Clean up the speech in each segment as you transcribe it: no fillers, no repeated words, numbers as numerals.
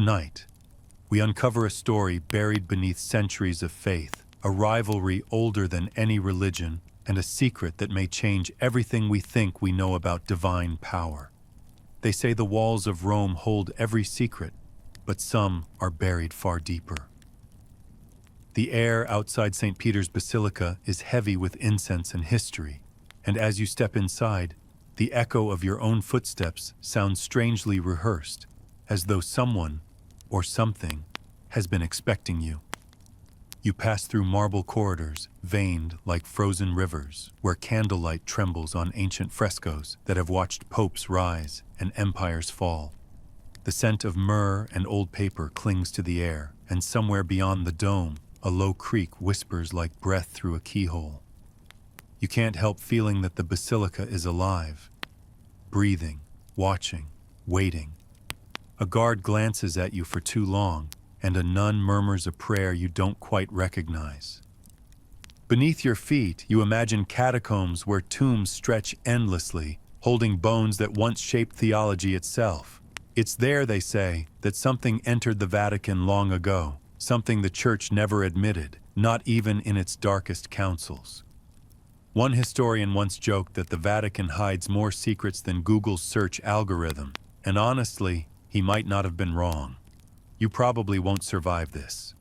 Tonight, we uncover a story buried beneath centuries of faith, a rivalry older than any religion, and a secret that may change everything we think we know about divine power. They say the walls of Rome hold every secret, but some are buried far deeper. The air outside St. Peter's Basilica is heavy with incense and history, and as you step inside, the echo of your own footsteps sounds strangely rehearsed, as though someone, or something, has been expecting you. You pass through marble corridors, veined like frozen rivers, where candlelight trembles on ancient frescoes that have watched popes rise and empires fall. The scent of myrrh and old paper clings to the air, and somewhere beyond the dome, a low creak whispers like breath through a keyhole. You can't help feeling that the basilica is alive, breathing, watching, waiting. A guard glances at you for too long, and a nun murmurs a prayer you don't quite recognize. Beneath your feet, you imagine catacombs where tombs stretch endlessly, holding bones that once shaped theology itself. It's there, they say, that something entered the Vatican long ago, something the Church never admitted, not even in its darkest councils. One historian once joked that the Vatican hides more secrets than Google's search algorithm, and honestly, he might not have been wrong. You probably won't survive this.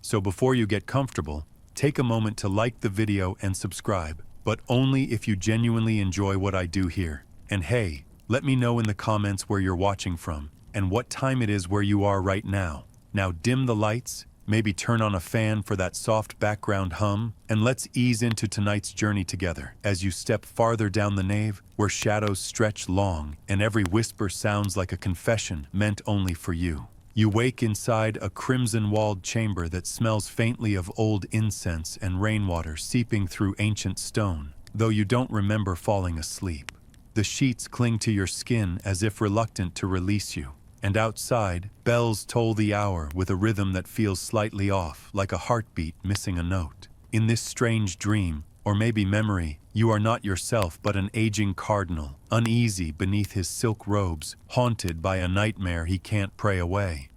So before you get comfortable, take a moment to like the video and subscribe, but only if you genuinely enjoy what I do here. And hey, let me know in the comments where you're watching from, and what time it is where you are right now. Now dim the lights, maybe turn on a fan for that soft background hum, and let's ease into tonight's journey together as you step farther down the nave where shadows stretch long and every whisper sounds like a confession meant only for you. You wake inside a crimson-walled chamber that smells faintly of old incense and rainwater seeping through ancient stone, though you don't remember falling asleep. The sheets cling to your skin as if reluctant to release you. And outside, bells toll the hour with a rhythm that feels slightly off, like a heartbeat missing a note. In this strange dream, or maybe memory, you are not yourself but an aging cardinal, uneasy beneath his silk robes, haunted by a nightmare he can't pray away.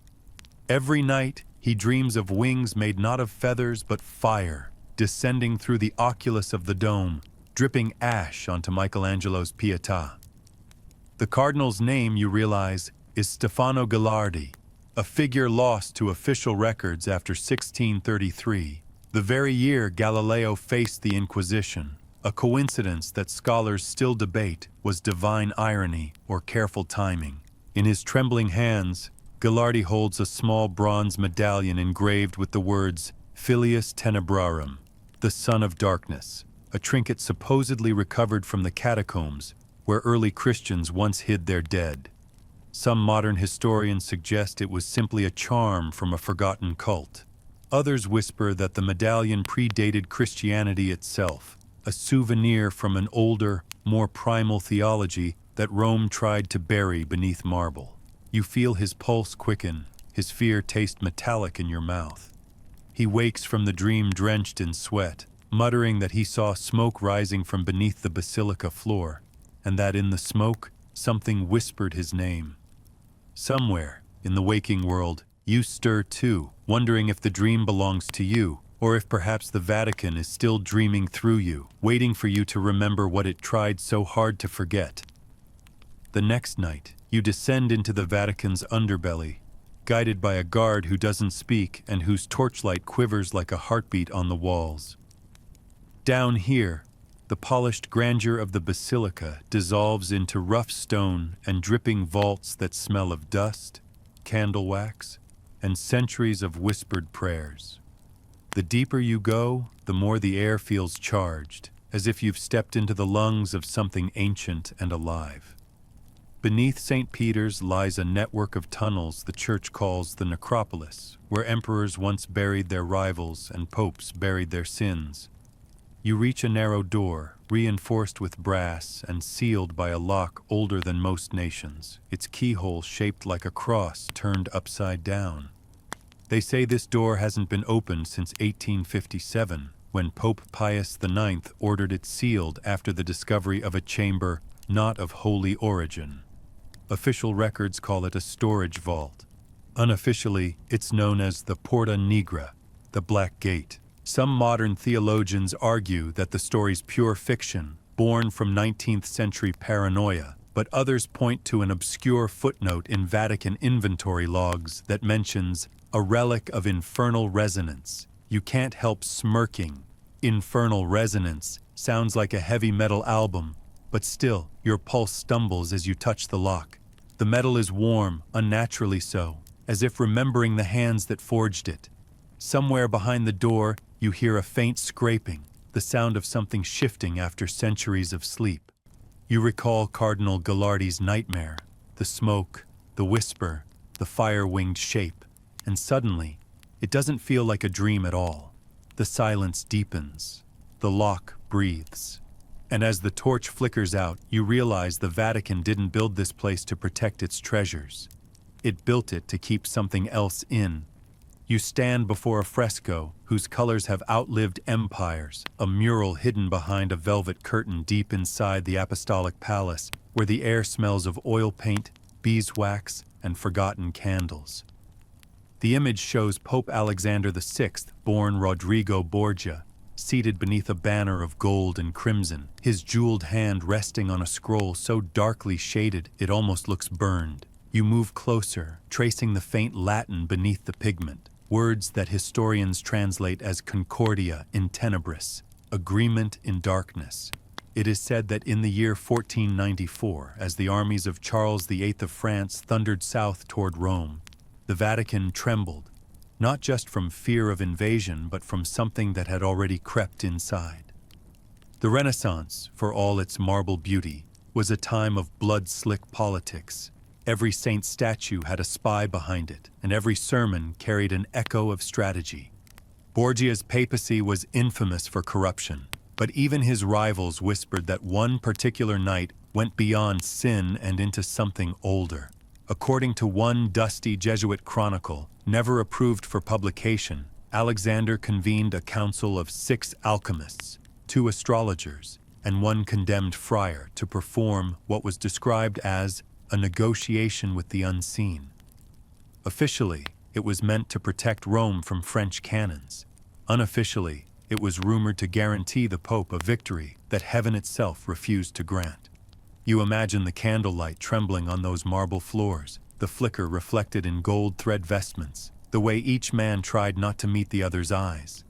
Every night, he dreams of wings made not of feathers but fire, descending through the oculus of the dome, dripping ash onto Michelangelo's Pietà. The cardinal's name, you realize, is Stefano Ghilardi, a figure lost to official records after 1633, the very year Galileo faced the Inquisition, a coincidence that scholars still debate was divine irony or careful timing. In his trembling hands, Ghilardi holds a small bronze medallion engraved with the words Filius Tenebrarum, the son of darkness, a trinket supposedly recovered from the catacombs where early Christians once hid their dead. Some modern historians suggest it was simply a charm from a forgotten cult. Others whisper that the medallion predated Christianity itself, a souvenir from an older, more primal theology that Rome tried to bury beneath marble. You feel his pulse quicken, his fear taste metallic in your mouth. He wakes from the dream drenched in sweat, muttering that he saw smoke rising from beneath the basilica floor, and that in the smoke, something whispered his name. Somewhere, in the waking world, you stir too, wondering if the dream belongs to you, or if perhaps the Vatican is still dreaming through you, waiting for you to remember what it tried so hard to forget. The next night, you descend into the Vatican's underbelly, guided by a guard who doesn't speak and whose torchlight quivers like a heartbeat on the walls. Down here, the polished grandeur of the basilica dissolves into rough stone and dripping vaults that smell of dust, candle wax, and centuries of whispered prayers. The deeper you go, the more the air feels charged, as if you've stepped into the lungs of something ancient and alive. Beneath St. Peter's lies a network of tunnels the Church calls the necropolis, where emperors once buried their rivals and popes buried their sins. You reach a narrow door, reinforced with brass and sealed by a lock older than most nations, its keyhole shaped like a cross turned upside down. They say this door hasn't been opened since 1857, when Pope Pius IX ordered it sealed after the discovery of a chamber not of holy origin. Official records call it a storage vault. Unofficially, it's known as the Porta Nigra, the Black Gate. Some modern theologians argue that the story's pure fiction, born from 19th century paranoia, but others point to an obscure footnote in Vatican inventory logs that mentions a relic of infernal resonance. You can't help smirking. Infernal resonance sounds like a heavy metal album, but still, your pulse stumbles as you touch the lock. The metal is warm, unnaturally so, as if remembering the hands that forged it. Somewhere behind the door, you hear a faint scraping, the sound of something shifting after centuries of sleep. You recall Cardinal Gallardi's nightmare, the smoke, the whisper, the fire-winged shape, and suddenly, it doesn't feel like a dream at all. The silence deepens. The lock breathes. And as the torch flickers out, you realize the Vatican didn't build this place to protect its treasures. It built it to keep something else in. You stand before a fresco whose colors have outlived empires, a mural hidden behind a velvet curtain deep inside the Apostolic Palace, where the air smells of oil paint, beeswax, and forgotten candles. The image shows Pope Alexander VI, born Rodrigo Borgia, seated beneath a banner of gold and crimson, his jeweled hand resting on a scroll so darkly shaded it almost looks burned. You move closer, tracing the faint Latin beneath the pigment, words that historians translate as concordia in tenebris, agreement in darkness. It is said that in the year 1494, as the armies of Charles VIII of France thundered south toward Rome, the Vatican trembled, not just from fear of invasion, but from something that had already crept inside. The Renaissance, for all its marble beauty, was a time of blood-slick politics. Every saint statue had a spy behind it, and every sermon carried an echo of strategy. Borgia's papacy was infamous for corruption, but even his rivals whispered that one particular night went beyond sin and into something older. According to one dusty Jesuit chronicle, never approved for publication, Alexander convened a council of 6 alchemists, 2 astrologers, and 1 condemned friar to perform what was described as a negotiation with the unseen. Officially, it was meant to protect Rome from French cannons. Unofficially, it was rumored to guarantee the Pope a victory that heaven itself refused to grant. You imagine the candlelight trembling on those marble floors, the flicker reflected in gold thread vestments, the way each man tried not to meet the other's eyes.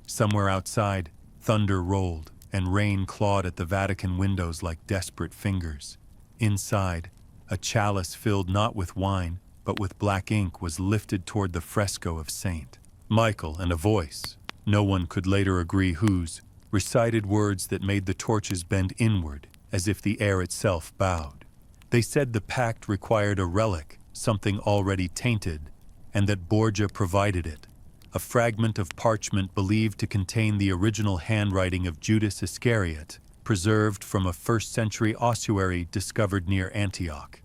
Somewhere outside, thunder rolled, and rain clawed at the Vatican windows like desperate fingers. Inside, a chalice filled not with wine, but with black ink was lifted toward the fresco of Saint Michael, and a voice, no one could later agree whose, recited words that made the torches bend inward, as if the air itself bowed. They said the pact required a relic, something already tainted, and that Borgia provided it, a fragment of parchment believed to contain the original handwriting of Judas Iscariot, preserved from a first-century ossuary discovered near Antioch.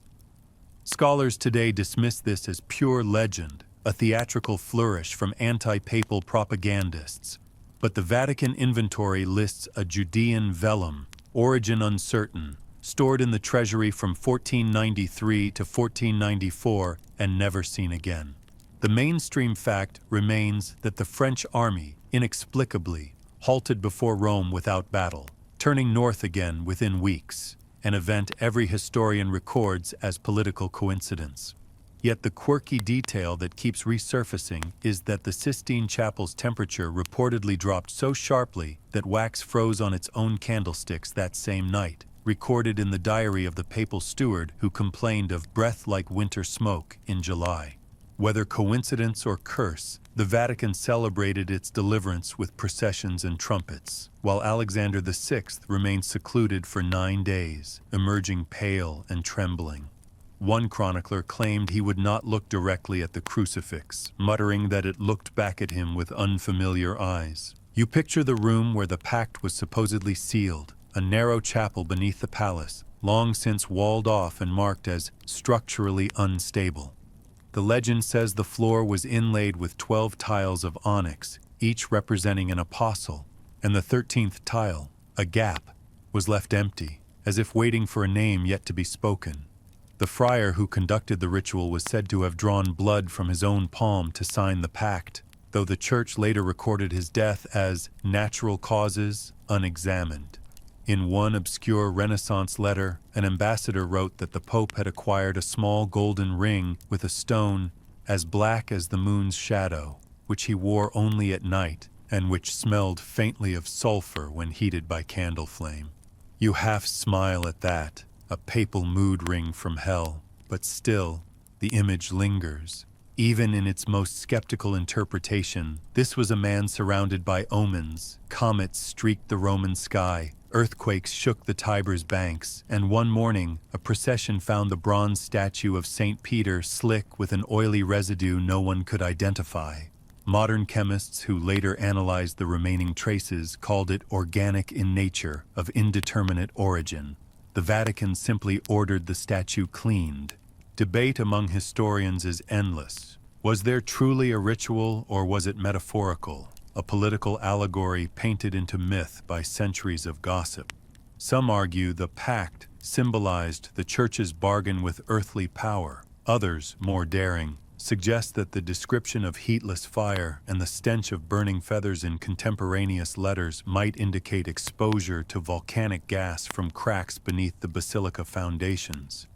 Scholars today dismiss this as pure legend, a theatrical flourish from anti-papal propagandists, but the Vatican inventory lists a Judean vellum, origin uncertain, stored in the treasury from 1493 to 1494 and never seen again. The mainstream fact remains that the French army, inexplicably, halted before Rome without battle, turning north again within weeks, an event every historian records as political coincidence. Yet the quirky detail that keeps resurfacing is that the Sistine Chapel's temperature reportedly dropped so sharply that wax froze on its own candlesticks that same night, recorded in the diary of the papal steward who complained of breath-like winter smoke in July. Whether coincidence or curse, the Vatican celebrated its deliverance with processions and trumpets, while Alexander VI remained secluded for 9 days, emerging pale and trembling. One chronicler claimed he would not look directly at the crucifix, muttering that it looked back at him with unfamiliar eyes. You picture the room where the pact was supposedly sealed, a narrow chapel beneath the palace, long since walled off and marked as structurally unstable. The legend says the floor was inlaid with 12 tiles of onyx, each representing an apostle, and the 13th tile, a gap, was left empty, as if waiting for a name yet to be spoken. The friar who conducted the ritual was said to have drawn blood from his own palm to sign the pact, though the Church later recorded his death as natural causes unexamined. In one obscure Renaissance letter, an ambassador wrote that the Pope had acquired a small golden ring with a stone as black as the moon's shadow, which he wore only at night, and which smelled faintly of sulfur when heated by candle flame. You half smile at that, a papal mood ring from hell, but still, the image lingers. Even in its most skeptical interpretation, this was a man surrounded by omens. Comets streaked the Roman sky, earthquakes shook the Tiber's banks, and one morning, a procession found the bronze statue of St. Peter slick with an oily residue no one could identify. Modern chemists who later analyzed the remaining traces called it organic in nature, of indeterminate origin. The Vatican simply ordered the statue cleaned. Debate among historians is endless. Was there truly a ritual, or was it metaphorical, a political allegory painted into myth by centuries of gossip? Some argue the pact symbolized the Church's bargain with earthly power. Others, more daring, suggest that the description of heatless fire and the stench of burning feathers in contemporaneous letters might indicate exposure to volcanic gas from cracks beneath the Basilica foundations.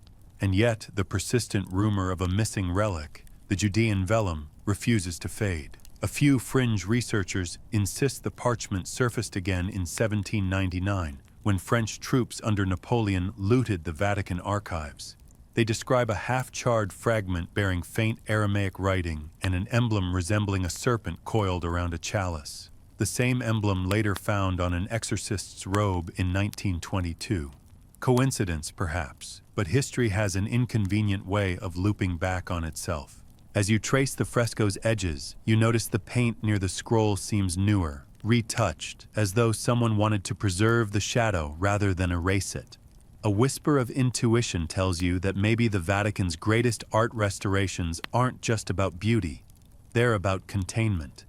And yet, the persistent rumor of a missing relic, the Judean vellum, refuses to fade. A few fringe researchers insist the parchment surfaced again in 1799, when French troops under Napoleon looted the Vatican archives. They describe a half-charred fragment bearing faint Aramaic writing and an emblem resembling a serpent coiled around a chalice. The same emblem later found on an exorcist's robe in 1922. Coincidence, perhaps, but history has an inconvenient way of looping back on itself. As you trace the fresco's edges, you notice the paint near the scroll seems newer, retouched, as though someone wanted to preserve the shadow rather than erase it. A whisper of intuition tells you that maybe the Vatican's greatest art restorations aren't just about beauty, they're about containment.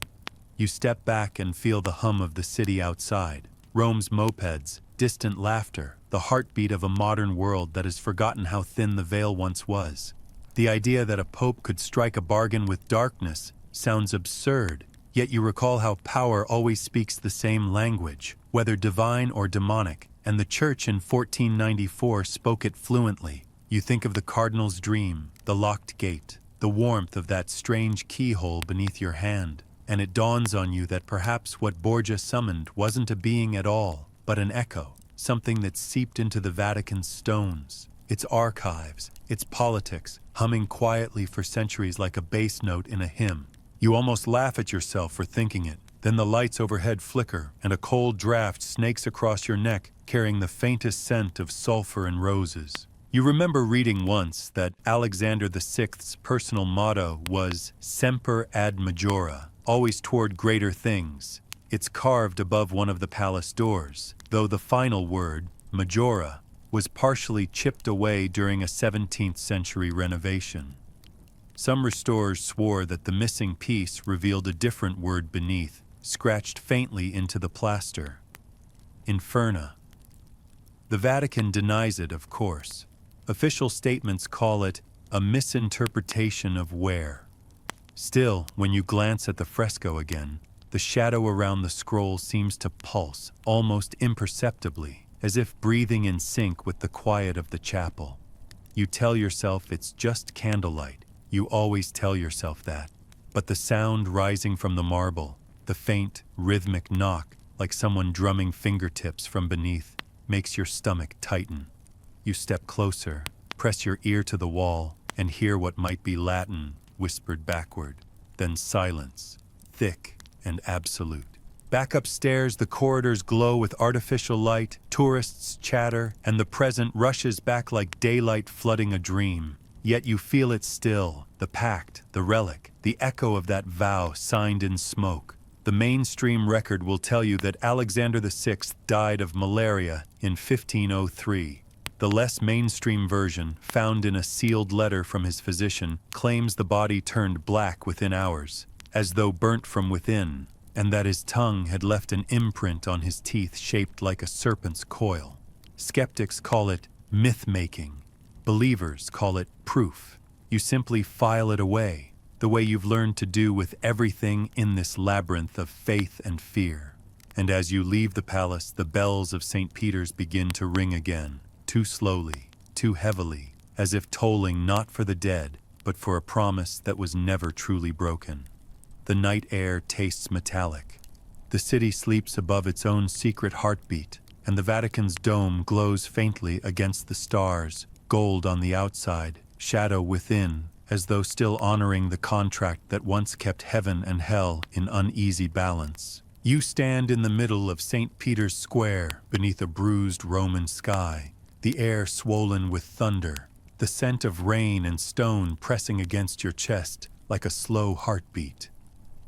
You step back and feel the hum of the city outside, Rome's mopeds, distant laughter, the heartbeat of a modern world that has forgotten how thin the veil once was. The idea that a pope could strike a bargain with darkness sounds absurd, yet you recall how power always speaks the same language, whether divine or demonic, and the Church in 1494 spoke it fluently. You think of the cardinal's dream, the locked gate, the warmth of that strange keyhole beneath your hand, and it dawns on you that perhaps what Borgia summoned wasn't a being at all, but an echo, something that seeped into the Vatican's stones, its archives, its politics, humming quietly for centuries like a bass note in a hymn. You almost laugh at yourself for thinking it. Then the lights overhead flicker, and a cold draft snakes across your neck, carrying the faintest scent of sulfur and roses. You remember reading once that Alexander VI's personal motto was Semper ad majora, always toward greater things. It's carved above one of the palace doors, though the final word, majora, was partially chipped away during a 17th century renovation. Some restorers swore that the missing piece revealed a different word beneath, scratched faintly into the plaster. Inferna. The Vatican denies it, of course. Official statements call it a misinterpretation of where. Still, when you glance at the fresco again, the shadow around the scroll seems to pulse, almost imperceptibly, as if breathing in sync with the quiet of the chapel. You tell yourself it's just candlelight. You always tell yourself that. But the sound rising from the marble, the faint, rhythmic knock, like someone drumming fingertips from beneath, makes your stomach tighten. You step closer, press your ear to the wall, and hear what might be Latin whispered backward. Then silence, thick and absolute. Back upstairs, the corridors glow with artificial light, tourists chatter, and the present rushes back like daylight flooding a dream. Yet you feel it still, the pact, the relic, the echo of that vow signed in smoke. The mainstream record will tell you that Alexander VI died of malaria in 1503. The less mainstream version, found in a sealed letter from his physician, claims the body turned black within hours, as though burnt from within, and that his tongue had left an imprint on his teeth shaped like a serpent's coil. Skeptics call it myth-making, Believers call it proof. You simply file it away, the way you've learned to do with everything in this labyrinth of faith and fear. And as you leave the palace, the bells of St. Peter's begin to ring again, too slowly, too heavily, as if tolling not for the dead, but for a promise that was never truly broken. The night air tastes metallic. The city sleeps above its own secret heartbeat, and the Vatican's dome glows faintly against the stars, gold on the outside, shadow within, as though still honoring the contract that once kept heaven and hell in uneasy balance. You stand in the middle of St. Peter's Square, beneath a bruised Roman sky, the air swollen with thunder, the scent of rain and stone pressing against your chest like a slow heartbeat.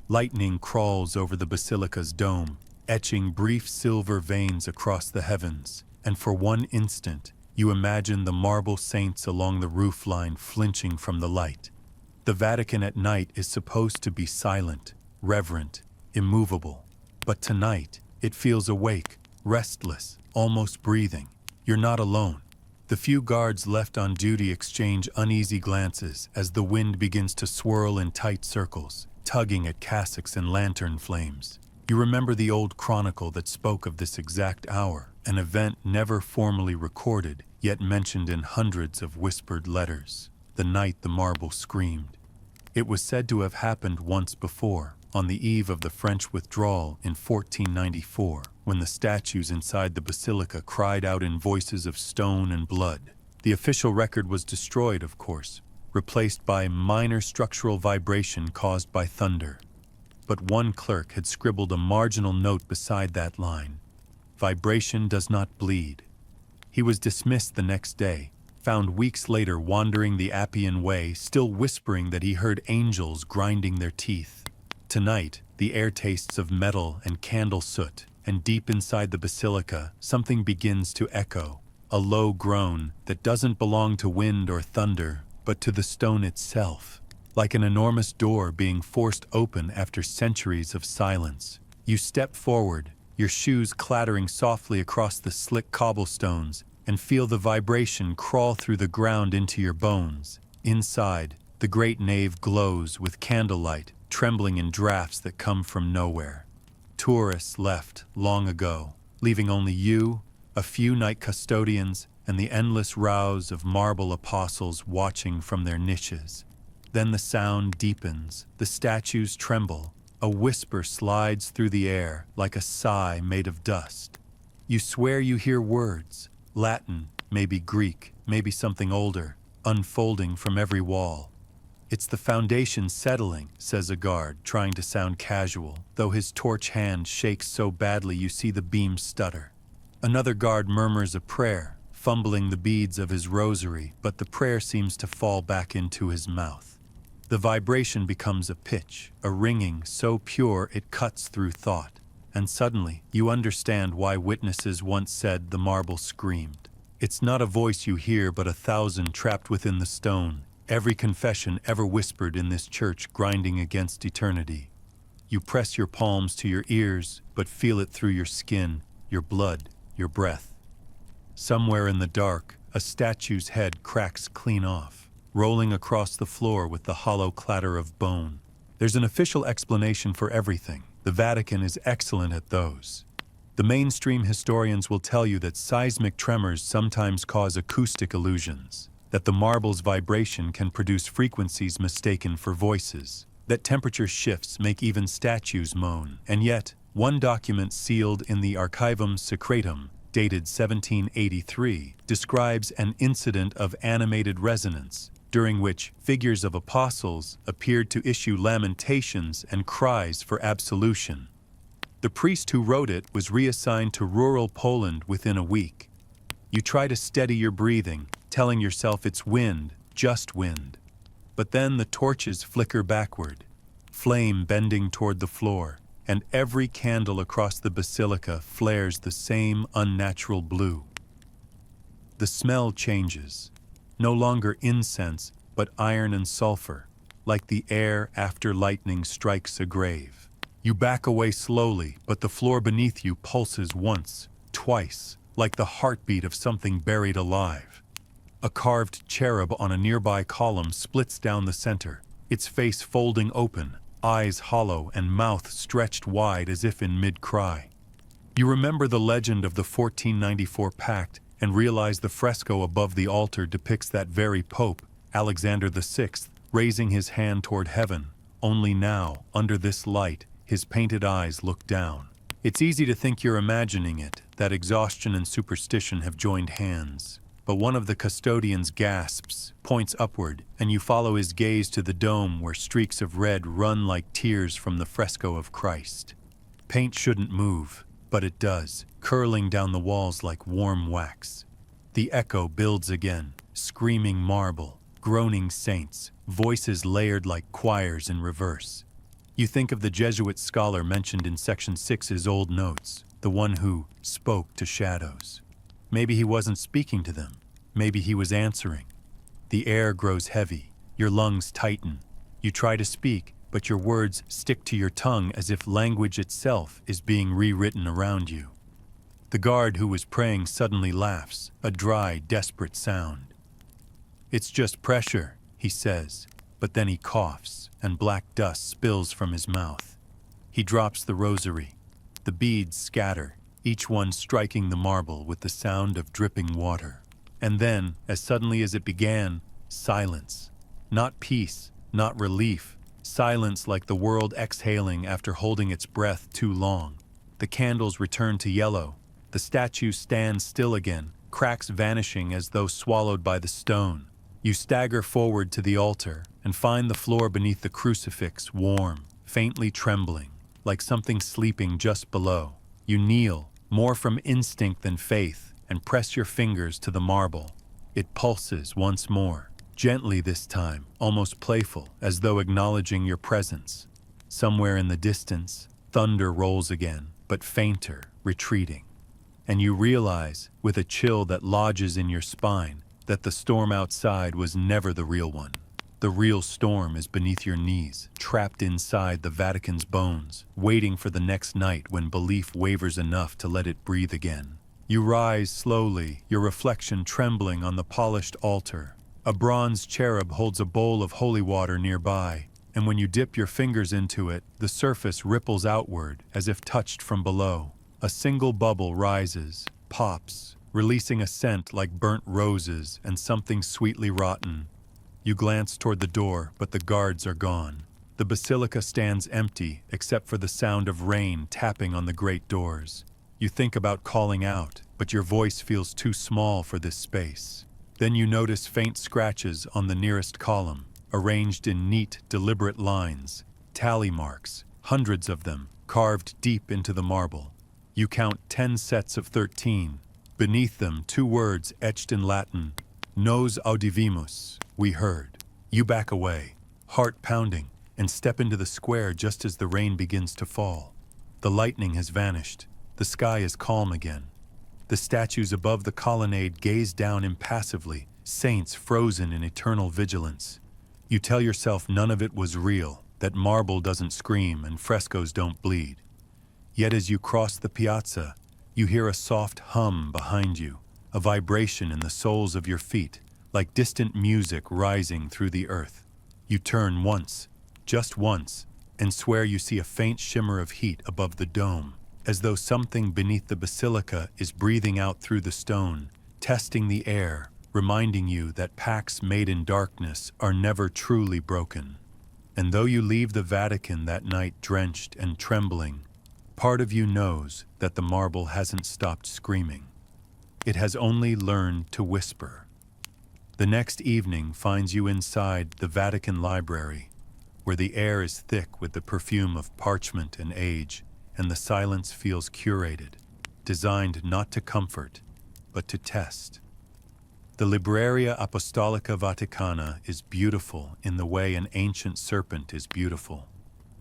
Lightning crawls over the Basilica's dome, etching brief silver veins across the heavens, and for one instant, you imagine the marble saints along the roofline flinching from the light. The Vatican at night is supposed to be silent, reverent, immovable. But tonight, it feels awake, restless, almost breathing. You're not alone. The few guards left on duty exchange uneasy glances as the wind begins to swirl in tight circles, tugging at cassocks and lantern flames. You remember the old chronicle that spoke of this exact hour, an event never formally recorded, yet mentioned in hundreds of whispered letters. The night the marble screamed. It was said to have happened once before, on the eve of the French withdrawal in 1494, when the statues inside the basilica cried out in voices of stone and blood. The official record was destroyed, of course, replaced by minor structural vibration caused by thunder. But one clerk had scribbled a marginal note beside that line. Vibration does not bleed. He was dismissed the next day, found weeks later wandering the Appian Way, still whispering that he heard angels grinding their teeth. Tonight, the air tastes of metal and candle soot, and deep inside the basilica, something begins to echo, a low groan that doesn't belong to wind or thunder, but to the stone itself. Like an enormous door being forced open after centuries of silence. You step forward, your shoes clattering softly across the slick cobblestones, and feel the vibration crawl through the ground into your bones. Inside, the great nave glows with candlelight, trembling in drafts that come from nowhere. Tourists left long ago, leaving only you, a few night custodians, and the endless rows of marble apostles watching from their niches. Then the sound deepens, the statues tremble, a whisper slides through the air like a sigh made of dust. You swear you hear words, Latin, maybe Greek, maybe something older, unfolding from every wall. It's the foundation settling, says a guard, trying to sound casual, though his torch hand shakes so badly you see the beam stutter. Another guard murmurs a prayer, fumbling the beads of his rosary, but the prayer seems to fall back into his mouth. The vibration becomes a pitch, a ringing so pure it cuts through thought, and suddenly you understand why witnesses once said the marble screamed. It's not a voice you hear, but 1,000 trapped within the stone, every confession ever whispered in this church grinding against eternity. You press your palms to your ears, but feel it through your skin, your blood, your breath. Somewhere in the dark, a statue's head cracks clean off, rolling across the floor with the hollow clatter of bone. There's an official explanation for everything. The Vatican is excellent at those. The mainstream historians will tell you that seismic tremors sometimes cause acoustic illusions, that the marble's vibration can produce frequencies mistaken for voices, that temperature shifts make even statues moan, and yet, one document sealed in the Archivum Secretum, dated 1783, describes an incident of animated resonance, during which figures of apostles appeared to issue lamentations and cries for absolution. The priest who wrote it was reassigned to rural Poland within a week. You try to steady your breathing, telling yourself it's wind, just wind. But then the torches flicker backward, flame bending toward the floor, and every candle across the basilica flares the same unnatural blue. The smell changes. No longer incense, but iron and sulfur, like the air after lightning strikes a grave. You back away slowly, but the floor beneath you pulses once, twice, like the heartbeat of something buried alive. A carved cherub on a nearby column splits down the center, its face folding open, eyes hollow and mouth stretched wide as if in mid-cry. You remember the legend of the 1494 Pact and realize the fresco above the altar depicts that very Pope, Alexander VI, raising his hand toward heaven. Only now, under this light, his painted eyes look down. It's easy to think you're imagining it, that exhaustion and superstition have joined hands. But one of the custodians gasps, points upward, and you follow his gaze to the dome where streaks of red run like tears from the fresco of Christ. Paint shouldn't move, but it does, curling down the walls like warm wax. The echo builds again, screaming marble, groaning saints, voices layered like choirs in reverse. You think of the Jesuit scholar mentioned in Section 6's old notes, the one who spoke to shadows. Maybe he wasn't speaking to them. Maybe he was answering. The air grows heavy. Your lungs tighten. You try to speak, but your words stick to your tongue as if language itself is being rewritten around you. The guard who was praying suddenly laughs, a dry, desperate sound. "It's just pressure," he says, but then he coughs, and black dust spills from his mouth. He drops the rosary. The beads scatter, each one striking the marble with the sound of dripping water. And then, as suddenly as it began, silence. Not peace, not relief. Silence like the world exhaling after holding its breath too long. The candles return to yellow. The statue stands still again, cracks vanishing as though swallowed by the stone. You stagger forward to the altar and find the floor beneath the crucifix warm, faintly trembling, like something sleeping just below. You kneel, more from instinct than faith, and press your fingers to the marble. It pulses once more, gently this time, almost playful, as though acknowledging your presence. Somewhere in the distance, thunder rolls again, but fainter, retreating. And you realize, with a chill that lodges in your spine, that the storm outside was never the real one. The real storm is beneath your knees, trapped inside the Vatican's bones, waiting for the next night when belief wavers enough to let it breathe again. You rise slowly, your reflection trembling on the polished altar. A bronze cherub holds a bowl of holy water nearby, and when you dip your fingers into it, the surface ripples outward as if touched from below. A single bubble rises, pops, releasing a scent like burnt roses and something sweetly rotten. You glance toward the door, but the guards are gone. The basilica stands empty, except for the sound of rain tapping on the great doors. You think about calling out, but your voice feels too small for this space. Then you notice faint scratches on the nearest column, arranged in neat, deliberate lines. Tally marks, hundreds of them, carved deep into the marble. You count 10 sets of 13. Beneath them, 2 words etched in Latin, "Nos audivimus," we heard. You back away, heart pounding, and step into the square just as the rain begins to fall. The lightning has vanished. The sky is calm again. The statues above the colonnade gaze down impassively, saints frozen in eternal vigilance. You tell yourself none of it was real, that marble doesn't scream and frescoes don't bleed. Yet as you cross the piazza, you hear a soft hum behind you, a vibration in the soles of your feet, like distant music rising through the earth. You turn once, just once, and swear you see a faint shimmer of heat above the dome, as though something beneath the basilica is breathing out through the stone, testing the air, reminding you that pacts made in darkness are never truly broken. And though you leave the Vatican that night drenched and trembling, part of you knows that the marble hasn't stopped screaming. It has only learned to whisper. The next evening finds you inside the Vatican Library, where the air is thick with the perfume of parchment and age, and the silence feels curated, designed not to comfort, but to test. The Libreria Apostolica Vaticana is beautiful in the way an ancient serpent is beautiful,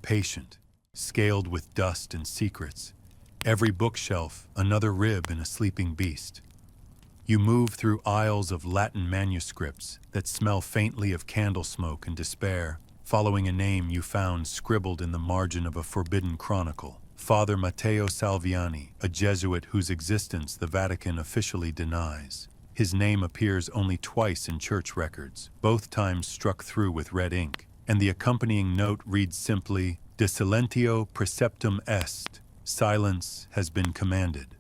patient, scaled with dust and secrets, every bookshelf another rib in a sleeping beast. You move through aisles of Latin manuscripts that smell faintly of candle smoke and despair, following a name you found scribbled in the margin of a forbidden chronicle. Father Matteo Salviani, a Jesuit whose existence the Vatican officially denies. His name appears only twice in church records, both times struck through with red ink, and the accompanying note reads simply, "De silentio preceptum est," silence has been commanded.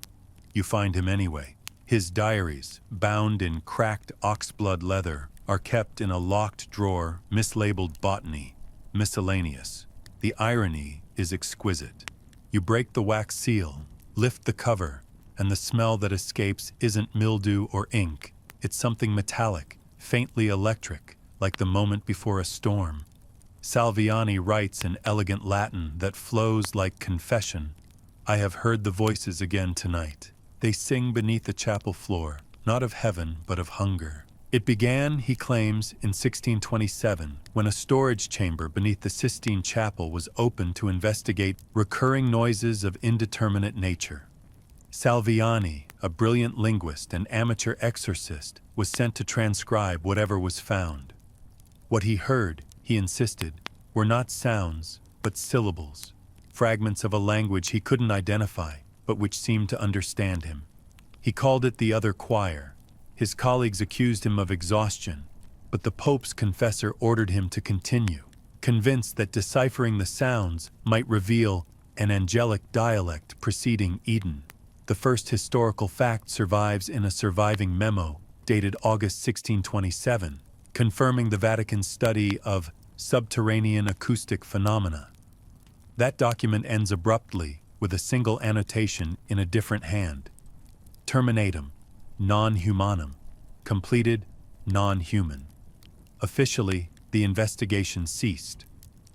You find him anyway. His diaries, bound in cracked oxblood leather, are kept in a locked drawer mislabeled botany, miscellaneous. The irony is exquisite. You break the wax seal, lift the cover, and the smell that escapes isn't mildew or ink. It's something metallic, faintly electric, like the moment before a storm. Salviani writes in elegant Latin that flows like confession. "I have heard the voices again tonight. They sing beneath the chapel floor, not of heaven, but of hunger." It began, he claims, in 1627, when a storage chamber beneath the Sistine Chapel was opened to investigate recurring noises of indeterminate nature. Salviani, a brilliant linguist and amateur exorcist, was sent to transcribe whatever was found. What he heard, he insisted, were not sounds, but syllables, fragments of a language he couldn't identify, but which seemed to understand him. He called it the other choir. His colleagues accused him of exhaustion, but the Pope's confessor ordered him to continue, convinced that deciphering the sounds might reveal an angelic dialect preceding Eden. The first historical fact survives in a surviving memo dated August 1627, confirming the Vatican's study of subterranean acoustic phenomena. That document ends abruptly with a single annotation in a different hand. Terminatum, non humanum, completed, non-human. Officially, the investigation ceased.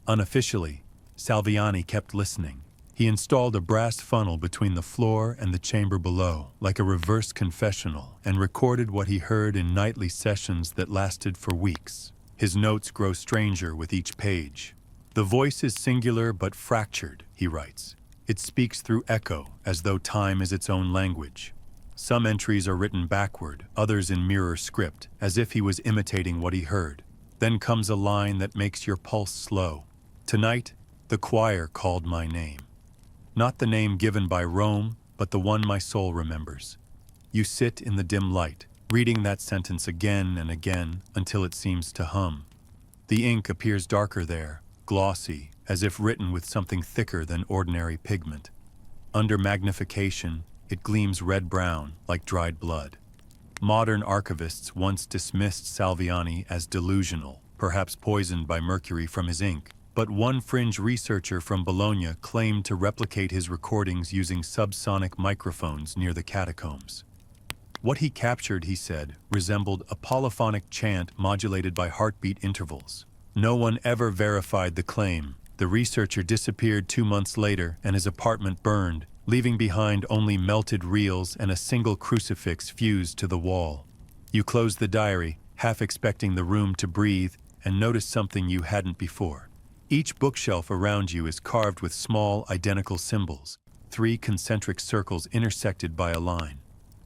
Unofficially, Salviani kept listening. He installed a brass funnel between the floor and the chamber below, like a reverse confessional, and recorded what he heard in nightly sessions that lasted for weeks. His notes grow stranger with each page. "The voice is singular but fractured," he writes. "It speaks through echo, as though time is its own language. Some entries are written backward, others in mirror script, as if he was imitating what he heard. Then comes a line that makes your pulse slow. Tonight, the choir called my name. Not the name given by Rome, but the one my soul remembers. You sit in the dim light, reading that sentence again and again until it seems to hum. The ink appears darker there, glossy, as if written with something thicker than ordinary pigment. Under magnification, it gleams red-brown, like dried blood. Modern archivists once dismissed Salviani as delusional, perhaps poisoned by mercury from his ink. But one fringe researcher from Bologna claimed to replicate his recordings using subsonic microphones near the catacombs. What he captured, he said, resembled a polyphonic chant modulated by heartbeat intervals. No one ever verified the claim. The researcher disappeared 2 months later and his apartment burned, leaving behind only melted reels and a single crucifix fused to the wall. You close the diary, half expecting the room to breathe, and notice something you hadn't before. Each bookshelf around you is carved with small, identical symbols, 3 concentric circles intersected by a line.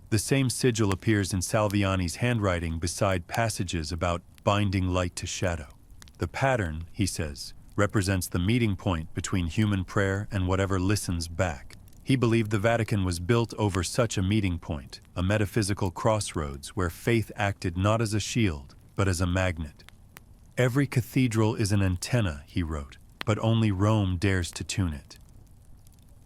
The same sigil appears in Salviani's handwriting beside passages about binding light to shadow. The pattern, he says, represents the meeting point between human prayer and whatever listens back. He believed the Vatican was built over such a meeting point, a metaphysical crossroads where faith acted not as a shield, but as a magnet. Every cathedral is an antenna, he wrote, but only Rome dares to tune it.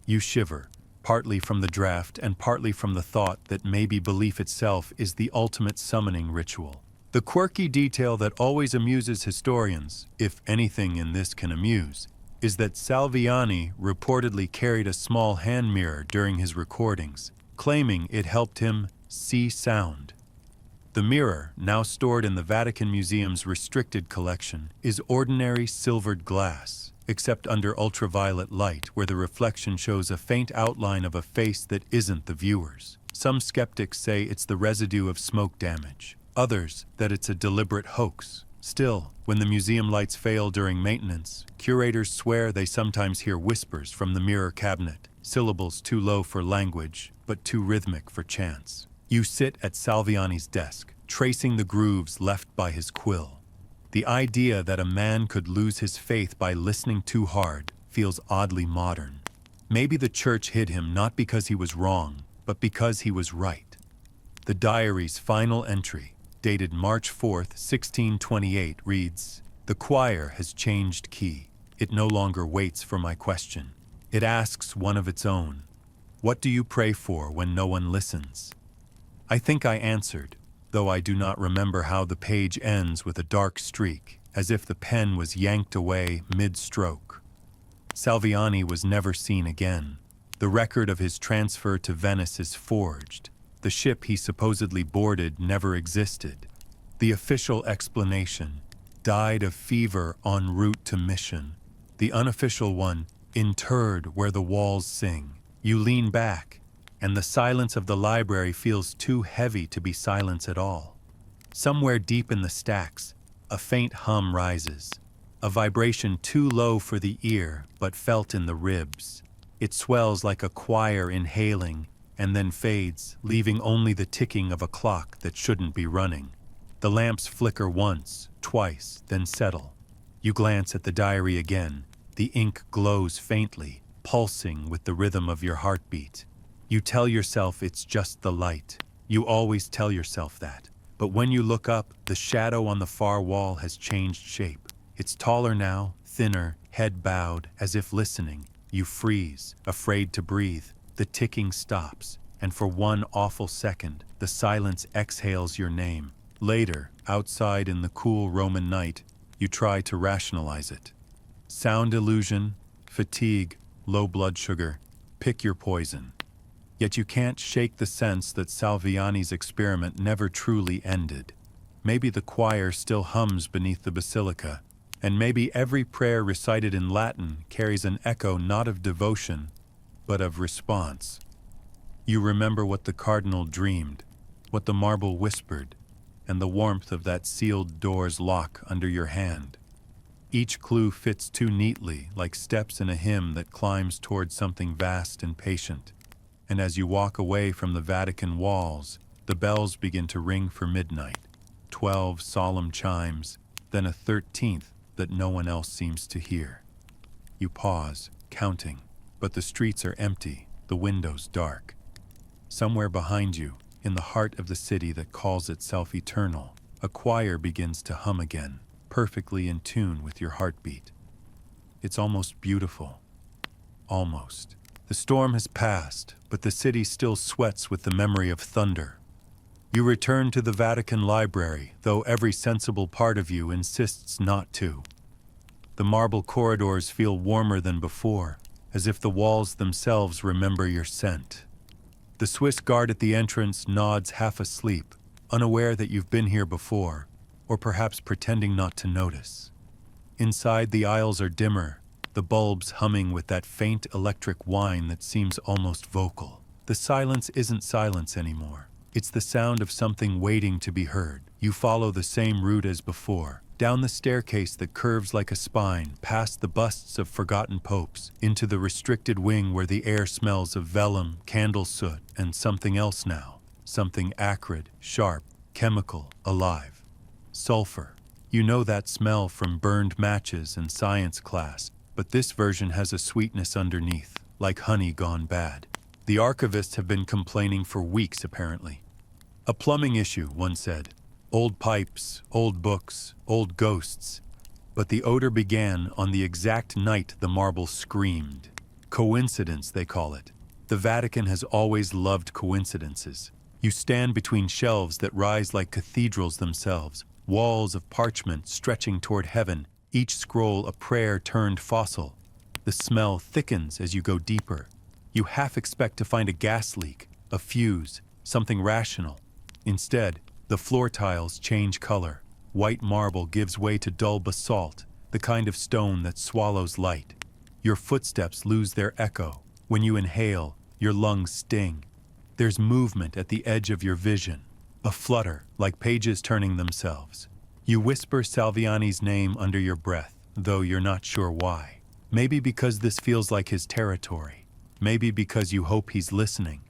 You shiver, partly from the draft and partly from the thought that maybe belief itself is the ultimate summoning ritual. The quirky detail that always amuses historians, if anything in this can amuse, is that Salviani reportedly carried a small hand mirror during his recordings, claiming it helped him see sound. The mirror, now stored in the Vatican Museum's restricted collection, is ordinary silvered glass, except under ultraviolet light where the reflection shows a faint outline of a face that isn't the viewer's. Some skeptics say it's the residue of smoke damage, others that it's a deliberate hoax. Still, when the museum lights fail during maintenance, curators swear they sometimes hear whispers from the mirror cabinet, syllables too low for language, but too rhythmic for chants. You sit at Salviani's desk, tracing the grooves left by his quill. The idea that a man could lose his faith by listening too hard feels oddly modern. Maybe the church hid him not because he was wrong, but because he was right. The diary's final entry, dated March 4th, 1628, reads, "The choir has changed key. It no longer waits for my question. It asks one of its own. What do you pray for when no one listens?" I think I answered, though I do not remember how the page ends with a dark streak, as if the pen was yanked away mid-stroke. Salviani was never seen again. The record of his transfer to Venice is forged. The ship he supposedly boarded never existed. The official explanation, died of fever en route to mission. The unofficial one, interred where the walls sing. You lean back, and the silence of the library feels too heavy to be silence at all. Somewhere deep in the stacks, a faint hum rises, a vibration too low for the ear but felt in the ribs. It swells like a choir inhaling, and then fades, leaving only the ticking of a clock that shouldn't be running. The lamps flicker once, twice, then settle. You glance at the diary again. The ink glows faintly, pulsing with the rhythm of your heartbeat. You tell yourself it's just the light. You always tell yourself that. But when you look up, the shadow on the far wall has changed shape. It's taller now, thinner, head bowed, as if listening. You freeze, afraid to breathe. The ticking stops, and for one awful second, the silence exhales your name. Later, outside in the cool Roman night, you try to rationalize it. Sound illusion, fatigue, low blood sugar, pick your poison. Yet you can't shake the sense that Salviani's experiment never truly ended. Maybe the choir still hums beneath the Basilica, and maybe every prayer recited in Latin carries an echo not of devotion, but of response. You remember what the cardinal dreamed, what the marble whispered, and the warmth of that sealed door's lock under your hand. Each clue fits too neatly, like steps in a hymn that climbs toward something vast and patient. And as you walk away from the Vatican walls, the bells begin to ring for midnight. 12 solemn chimes, then a 13th that no one else seems to hear. You pause, counting. But the streets are empty, the windows dark. Somewhere behind you, in the heart of the city that calls itself eternal, a choir begins to hum again, perfectly in tune with your heartbeat. It's almost beautiful. Almost. The storm has passed, but the city still sweats with the memory of thunder. You return to the Vatican Library, though every sensible part of you insists not to. The marble corridors feel warmer than before, as if the walls themselves remember your scent. The Swiss guard at the entrance nods half asleep, unaware that you've been here before, or perhaps pretending not to notice. Inside, the aisles are dimmer, the bulbs humming with that faint electric whine that seems almost vocal. The silence isn't silence anymore. It's the sound of something waiting to be heard. You follow the same route as before, down the staircase that curves like a spine, past the busts of forgotten popes, into the restricted wing where the air smells of vellum, candle soot, and something else now. Something acrid, sharp, chemical, alive. Sulfur. You know that smell from burned matches in science class, but this version has a sweetness underneath, like honey gone bad. The archivists have been complaining for weeks, apparently. A plumbing issue, one said. Old pipes, old books, old ghosts. But the odor began on the exact night the marble screamed. Coincidence, they call it. The Vatican has always loved coincidences. You stand between shelves that rise like cathedrals themselves, walls of parchment stretching toward heaven, each scroll a prayer turned fossil. The smell thickens as you go deeper. You half expect to find a gas leak, a fuse, something rational. Instead, the floor tiles change color. White marble gives way to dull basalt, the kind of stone that swallows light. Your footsteps lose their echo. When you inhale, your lungs sting. There's movement at the edge of your vision, a flutter like pages turning themselves. You whisper Salviani's name under your breath, though you're not sure why. Maybe because this feels like his territory. Maybe because you hope he's listening.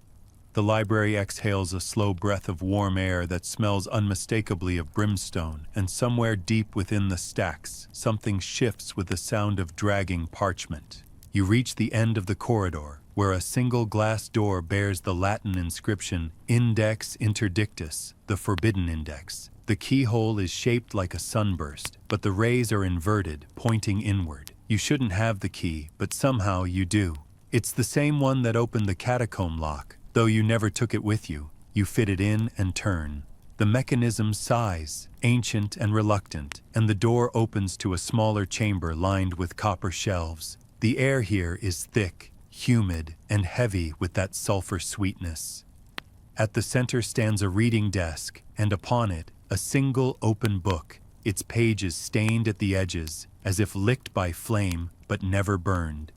The library exhales a slow breath of warm air that smells unmistakably of brimstone, and somewhere deep within the stacks, something shifts with the sound of dragging parchment. You reach the end of the corridor, where a single glass door bears the Latin inscription Index Interdictus, the forbidden index. The keyhole is shaped like a sunburst, but the rays are inverted, pointing inward. You shouldn't have the key, but somehow you do. It's the same one that opened the catacomb lock. Though you never took it with you, you fit it in and turn. The mechanism sighs, ancient and reluctant, and the door opens to a smaller chamber lined with copper shelves. The air here is thick, humid, and heavy with that sulfur sweetness. At the center stands a reading desk, and upon it, a single open book, its pages stained at the edges, as if licked by flame but never burned.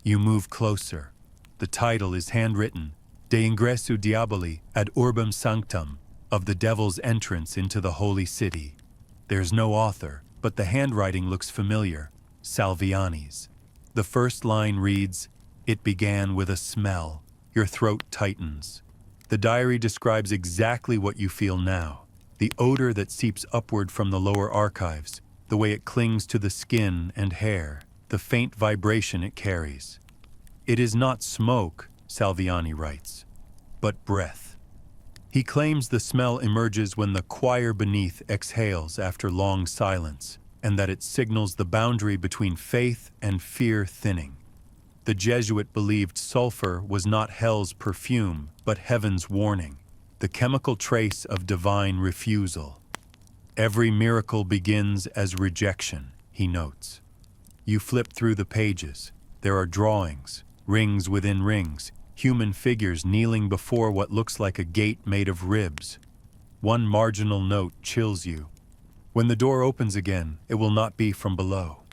You move closer. The title is handwritten, De Ingressu Diaboli ad Urbem Sanctam, of the devil's entrance into the holy city. There's no author, but the handwriting looks familiar, Salviani's. The first line reads, "It began with a smell. Your throat tightens." The diary describes exactly what you feel now. The odor that seeps upward from the lower archives, the way it clings to the skin and hair, the faint vibration it carries. It is not smoke, Salviani writes, but breath. He claims the smell emerges when the choir beneath exhales after long silence, and that it signals the boundary between faith and fear thinning. The Jesuit believed sulfur was not hell's perfume, but heaven's warning, the chemical trace of divine refusal. Every miracle begins as rejection, he notes. You flip through the pages. There are drawings, rings within rings, human figures kneeling before what looks like a gate made of ribs. One marginal note chills you. When the door opens again, it will not be from below.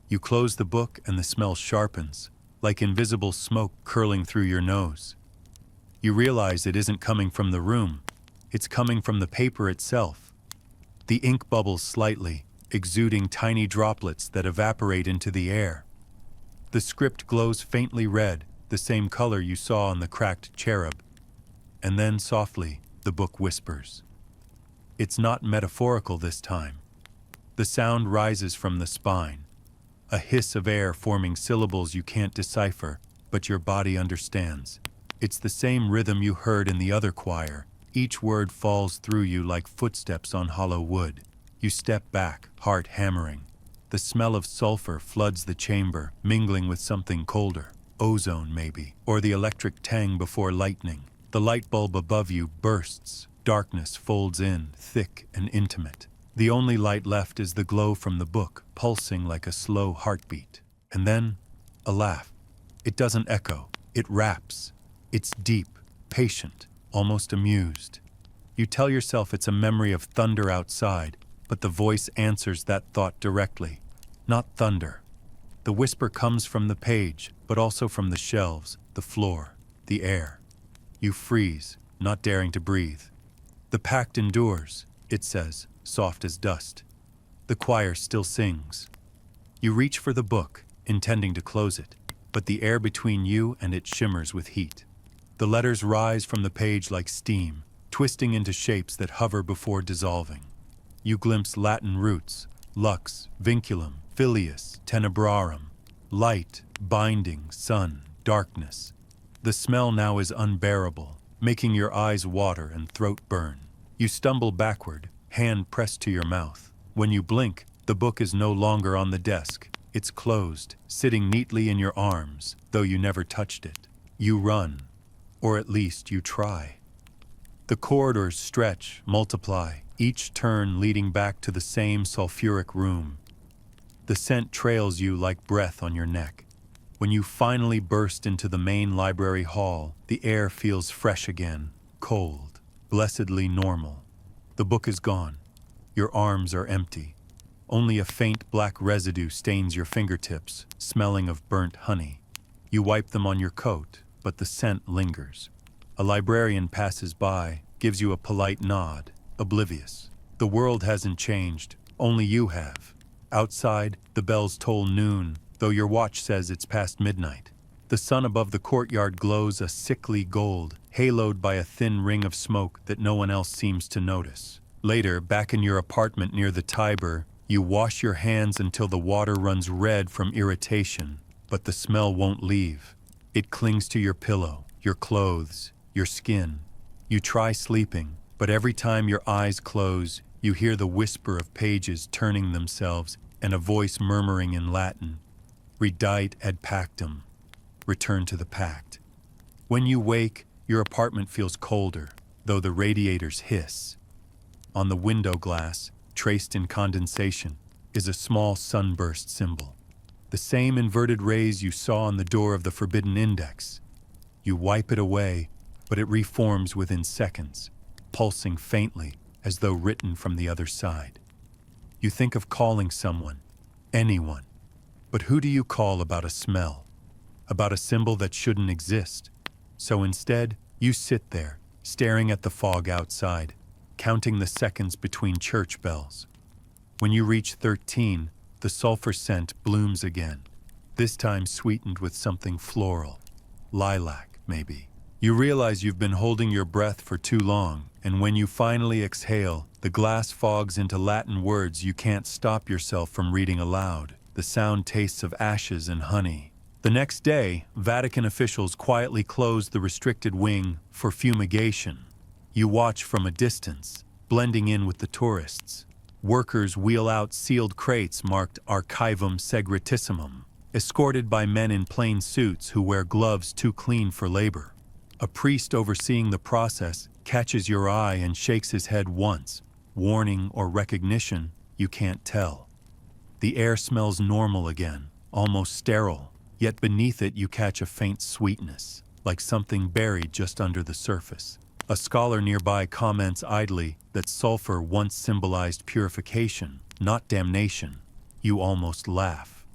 You close the book and the smell sharpens, like invisible smoke curling through your nose. You realize it isn't coming from the room. It's coming from the paper itself. The ink bubbles slightly, exuding tiny droplets that evaporate into the air. The script glows faintly red, the same color you saw on the cracked cherub. And then, softly, the book whispers. It's not metaphorical this time. The sound rises from the spine, a hiss of air forming syllables you can't decipher, but your body understands. It's the same rhythm you heard in the other choir. Each word falls through you like footsteps on hollow wood. You step back, heart hammering. The smell of sulfur floods the chamber, mingling with something colder. Ozone, maybe, or the electric tang before lightning. The light bulb above you bursts. Darkness folds in, thick and intimate. The only light left is the glow from the book, pulsing like a slow heartbeat. And then, a laugh. It doesn't echo. It raps. It's deep, patient, almost amused. You tell yourself it's a memory of thunder outside, but the voice answers that thought directly. Not thunder. The whisper comes from the page, but also from the shelves, the floor, the air. You freeze, not daring to breathe. The pact endures, it says, soft as dust. The choir still sings. You reach for the book, intending to close it, but the air between you and it shimmers with heat. The letters rise from the page like steam, twisting into shapes that hover before dissolving. You glimpse Latin roots, lux, vinculum, filius, tenebrarum, light, binding, sun, darkness. The smell now is unbearable, making your eyes water and throat burn. You stumble backward, hand pressed to your mouth. When you blink, the book is no longer on the desk. It's closed, sitting neatly in your arms, though you never touched it. You run, or at least you try. The corridors stretch, multiply, each turn leading back to the same sulfuric room. The scent trails you like breath on your neck. When you finally burst into the main library hall, the air feels fresh again, cold, blessedly normal. The book is gone. Your arms are empty. Only a faint black residue stains your fingertips, smelling of burnt honey. You wipe them on your coat, but the scent lingers. A librarian passes by, gives you a polite nod, oblivious. The world hasn't changed, only you have. Outside, the bells toll noon, though your watch says it's past midnight. The sun above the courtyard glows a sickly gold, haloed by a thin ring of smoke that no one else seems to notice. Later, back in your apartment near the Tiber, you wash your hands until the water runs red from irritation, but the smell won't leave. It clings to your pillow, your clothes, your skin. You try sleeping, but every time your eyes close, you hear the whisper of pages turning themselves and a voice murmuring in Latin, "Redite ad pactum," return to the pact. When you wake, your apartment feels colder, though the radiators hiss. On the window glass, traced in condensation, is a small sunburst symbol. The same inverted rays you saw on the door of the forbidden index. You wipe it away, but it reforms within seconds, pulsing faintly as though written from the other side. You think of calling someone, anyone. But who do you call about a smell? About a symbol that shouldn't exist? So instead, you sit there, staring at the fog outside, counting the seconds between church bells. When you reach 13, the sulfur scent blooms again, this time sweetened with something floral. Lilac, maybe. You realize you've been holding your breath for too long, and when you finally exhale, the glass fogs into Latin words you can't stop yourself from reading aloud. The sound tastes of ashes and honey. The next day, Vatican officials quietly close the restricted wing for fumigation. You watch from a distance, blending in with the tourists. Workers wheel out sealed crates marked Archivum Secretissimum, escorted by men in plain suits who wear gloves too clean for labor. A priest overseeing the process catches your eye and shakes his head once. Warning or recognition, you can't tell. The air smells normal again, almost sterile, yet beneath it you catch a faint sweetness, like something buried just under the surface. A scholar nearby comments idly that sulfur once symbolized purification, not damnation. You almost laugh.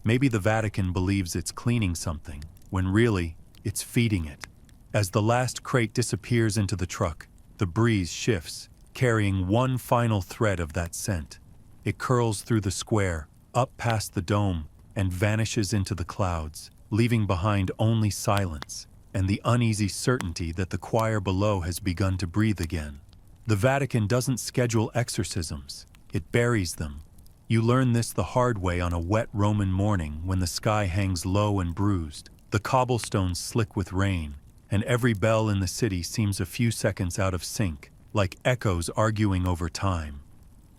Maybe the Vatican believes it's cleaning something, when really, it's feeding it. As the last crate disappears into the truck, the breeze shifts, carrying one final thread of that scent. It curls through the square, up past the dome, and vanishes into the clouds, leaving behind only silence and the uneasy certainty that the choir below has begun to breathe again. The Vatican doesn't schedule exorcisms, it buries them. You learn this the hard way on a wet Roman morning when the sky hangs low and bruised, the cobblestones slick with rain, and every bell in the city seems a few seconds out of sync, like echoes arguing over time.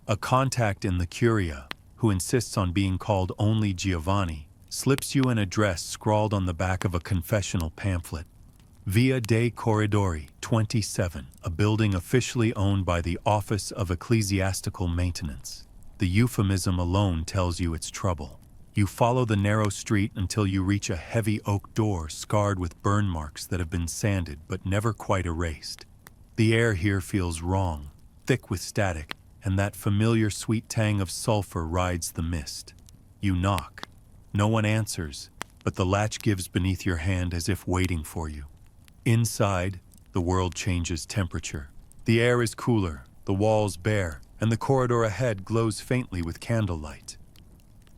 A contact in the Curia, who insists on being called only Giovanni, slips you an address scrawled on the back of a confessional pamphlet. Via dei Corridori, 27, a building officially owned by the Office of Ecclesiastical Maintenance. The euphemism alone tells you it's trouble. You follow the narrow street until you reach a heavy oak door scarred with burn marks that have been sanded but never quite erased. The air here feels wrong, thick with static, and that familiar sweet tang of sulfur rides the mist. You knock. No one answers, but the latch gives beneath your hand as if waiting for you. Inside, the world changes temperature. The air is cooler, the walls bare, and the corridor ahead glows faintly with candlelight.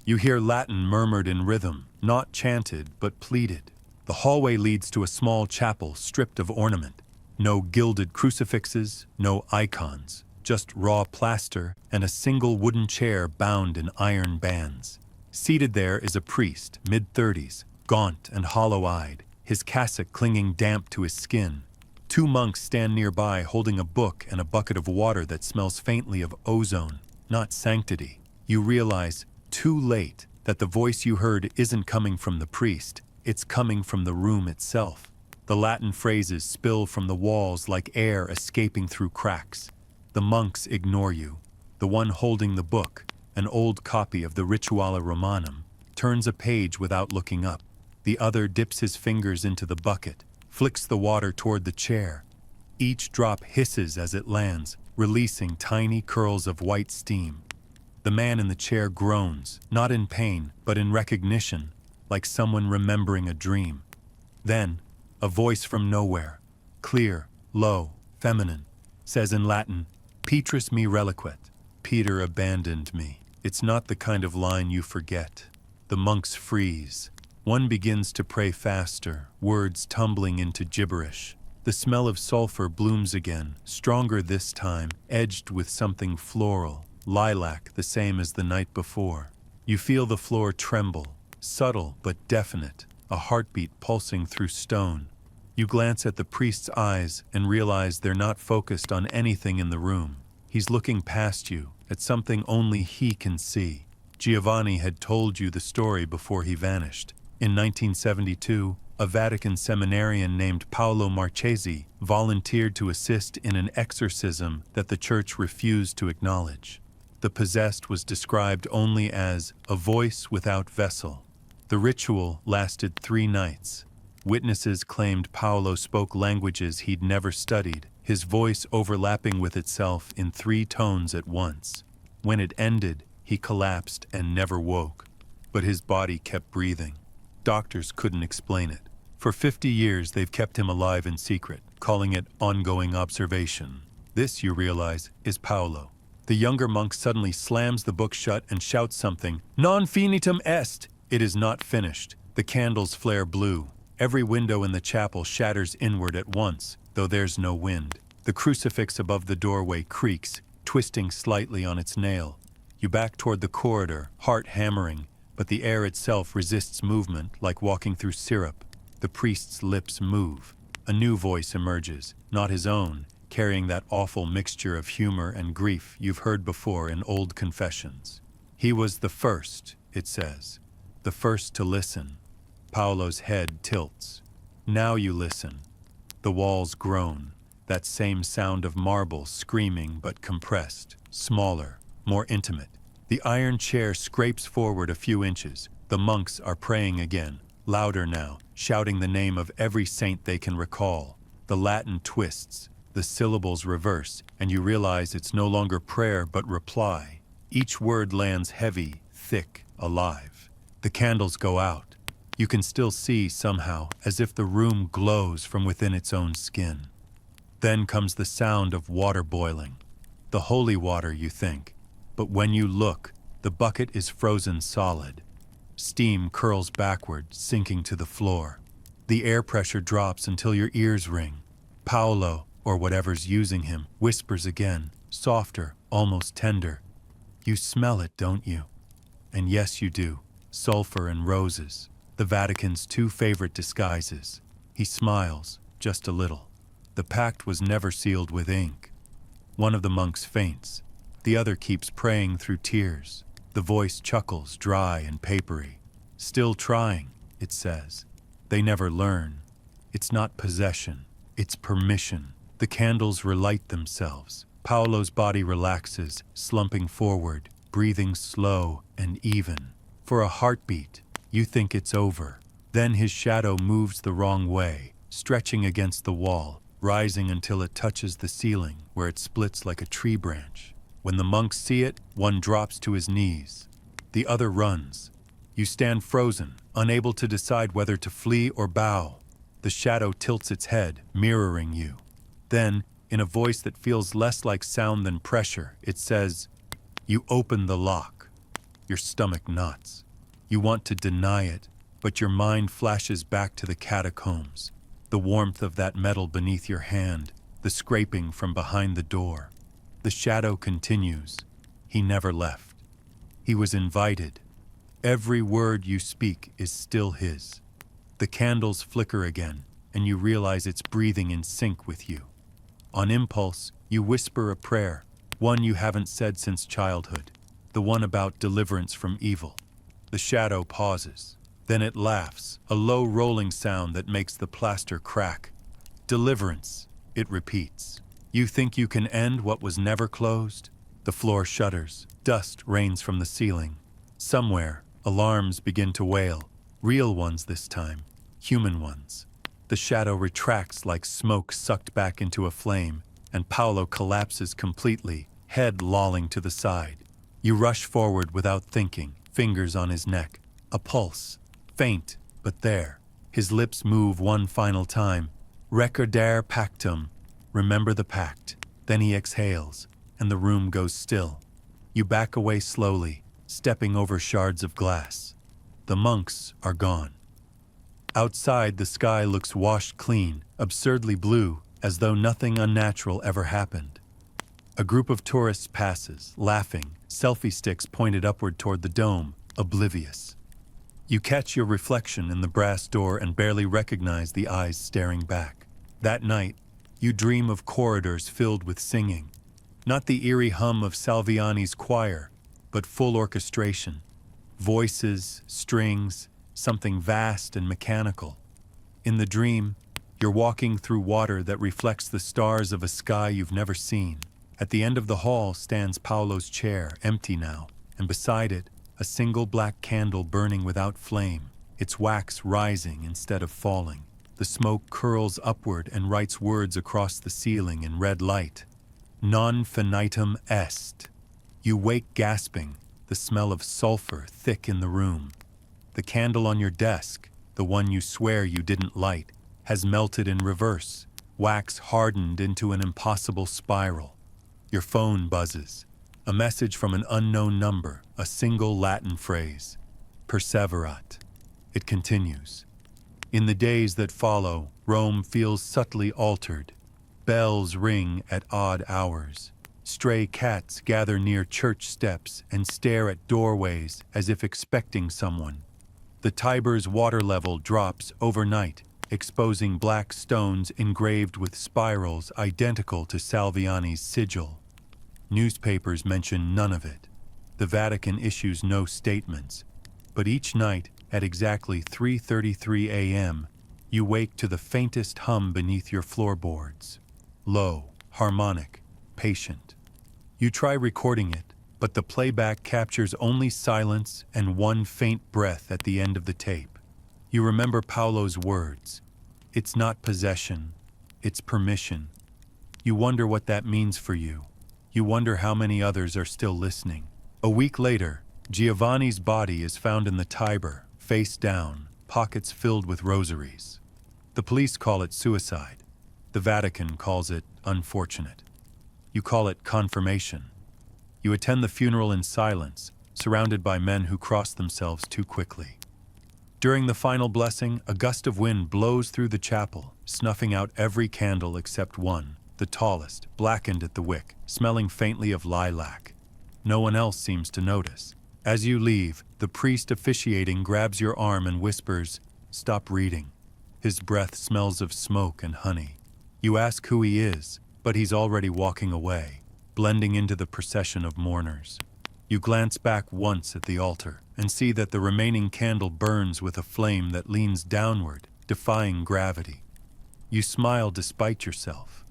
You hear Latin murmured in rhythm, not chanted but pleaded. The hallway leads to a small chapel stripped of ornament. No gilded crucifixes, no icons, just raw plaster and a single wooden chair bound in iron bands. Seated there is a priest, mid-30s, gaunt and hollow-eyed, his cassock clinging damp to his skin. Two monks stand nearby holding a book and a bucket of water that smells faintly of ozone, not sanctity. You realize, too late, that the voice you heard isn't coming from the priest, it's coming from the room itself. The Latin phrases spill from the walls like air escaping through cracks. The monks ignore you. The one holding the book, an old copy of the Rituale Romanum, turns a page without looking up. The other dips his fingers into the bucket, flicks the water toward the chair. Each drop hisses as it lands, releasing tiny curls of white steam. The man in the chair groans, not in pain, but in recognition, like someone remembering a dream. Then, a voice from nowhere, clear, low, feminine, says in Latin, "Petrus me reliquet." Peter abandoned me. It's not the kind of line you forget. The monks freeze. One begins to pray faster, words tumbling into gibberish. The smell of sulfur blooms again, stronger this time, edged with something floral, lilac the same as the night before. You feel the floor tremble, subtle but definite, a heartbeat pulsing through stone. You glance at the priest's eyes and realize they're not focused on anything in the room. He's looking past you, at something only he can see. Giovanni had told you the story before he vanished. In 1972, a Vatican seminarian named Paolo Marchesi volunteered to assist in an exorcism that the church refused to acknowledge. The possessed was described only as a voice without vessel. The ritual lasted 3 nights. Witnesses claimed Paolo spoke languages he'd never studied, his voice overlapping with itself in 3 tones at once. When it ended, he collapsed and never woke, but his body kept breathing. Doctors couldn't explain it. For 50 years, they've kept him alive in secret, calling it ongoing observation. This, you realize, is Paolo. The younger monk suddenly slams the book shut and shouts something, "Non finitum est!" It is not finished. The candles flare blue. Every window in the chapel shatters inward at once, though there's no wind. The crucifix above the doorway creaks, twisting slightly on its nail. You back toward the corridor, heart hammering, but the air itself resists movement like walking through syrup. The priest's lips move. A new voice emerges, not his own, carrying that awful mixture of humor and grief you've heard before in old confessions. He was the first, it says, the first to listen. Paolo's head tilts. Now you listen. The walls groan, that same sound of marble screaming but compressed, smaller, more intimate. The iron chair scrapes forward a few inches. The monks are praying again, louder now, shouting the name of every saint they can recall. The Latin twists, the syllables reverse, and you realize it's no longer prayer but reply. Each word lands heavy, thick, alive. The candles go out. You can still see somehow, as if the room glows from within its own skin. Then comes the sound of water boiling. The holy water, you think. But when you look, the bucket is frozen solid. Steam curls backward, sinking to the floor. The air pressure drops until your ears ring. Paolo, or whatever's using him, whispers again, softer, almost tender. You smell it, don't you? And yes, you do. Sulfur and roses. The Vatican's 2 favorite disguises. He smiles, just a little. The pact was never sealed with ink. One of the monks faints. The other keeps praying through tears. The voice chuckles, dry and papery. Still trying, it says. They never learn. It's not possession. It's permission. The candles relight themselves. Paolo's body relaxes, slumping forward, breathing slow and even. For a heartbeat, you think it's over. Then his shadow moves the wrong way, stretching against the wall, rising until it touches the ceiling, where it splits like a tree branch. When the monks see it, one drops to his knees. The other runs. You stand frozen, unable to decide whether to flee or bow. The shadow tilts its head, mirroring you. Then, in a voice that feels less like sound than pressure, it says, "You open the lock." Your stomach knots. You want to deny it, but your mind flashes back to the catacombs, the warmth of that metal beneath your hand, the scraping from behind the door. The shadow continues. He never left. He was invited. Every word you speak is still his. The candles flicker again, and you realize it's breathing in sync with you. On impulse, you whisper a prayer, one you haven't said since childhood, the one about deliverance from evil. The shadow pauses. Then it laughs, a low rolling sound that makes the plaster crack. "Deliverance," it repeats. You think you can end what was never closed? The floor shudders. Dust rains from the ceiling. Somewhere, alarms begin to wail. Real ones this time. Human ones. The shadow retracts like smoke sucked back into a flame, and Paolo collapses completely, head lolling to the side. You rush forward without thinking, fingers on his neck. A pulse. Faint, but there. His lips move one final time. Recordare pactum. Remember the pact. Then he exhales, and the room goes still. You back away slowly, stepping over shards of glass. The monks are gone. Outside, the sky looks washed clean, absurdly blue, as though nothing unnatural ever happened. A group of tourists passes, laughing, selfie sticks pointed upward toward the dome, oblivious. You catch your reflection in the brass door and barely recognize the eyes staring back. That night, you dream of corridors filled with singing. Not the eerie hum of Salviani's choir, but full orchestration. Voices, strings, something vast and mechanical. In the dream, you're walking through water that reflects the stars of a sky you've never seen. At the end of the hall stands Paolo's chair, empty now, and beside it, a single black candle burning without flame, its wax rising instead of falling. The smoke curls upward and writes words across the ceiling in red light. Non finitum est. You wake gasping, the smell of sulfur thick in the room. The candle on your desk, the one you swear you didn't light, has melted in reverse, wax hardened into an impossible spiral. Your phone buzzes. A message from an unknown number, a single Latin phrase. Perseverat. It continues. In the days that follow, Rome feels subtly altered. Bells ring at odd hours. Stray cats gather near church steps and stare at doorways as if expecting someone. The Tiber's water level drops overnight, exposing black stones engraved with spirals identical to Salviani's sigil. Newspapers mention none of it. The Vatican issues no statements. But each night, at exactly 3:33 a.m., you wake to the faintest hum beneath your floorboards. Low, harmonic, patient. You try recording it, but the playback captures only silence and one faint breath at the end of the tape. You remember Paolo's words. It's not possession, it's permission. You wonder what that means for you. You wonder how many others are still listening. A week later, Giovanni's body is found in the Tiber, face down, pockets filled with rosaries. The police call it suicide. The Vatican calls it unfortunate. You call it confirmation. You attend the funeral in silence, surrounded by men who cross themselves too quickly. During the final blessing, a gust of wind blows through the chapel, snuffing out every candle except one, the tallest, blackened at the wick, smelling faintly of lilac. No one else seems to notice. As you leave, the priest officiating grabs your arm and whispers, "Stop reading." His breath smells of smoke and honey. You ask who he is, but he's already walking away, blending into the procession of mourners. You glance back once at the altar and see that the remaining candle burns with a flame that leans downward, defying gravity. You smile despite yourself.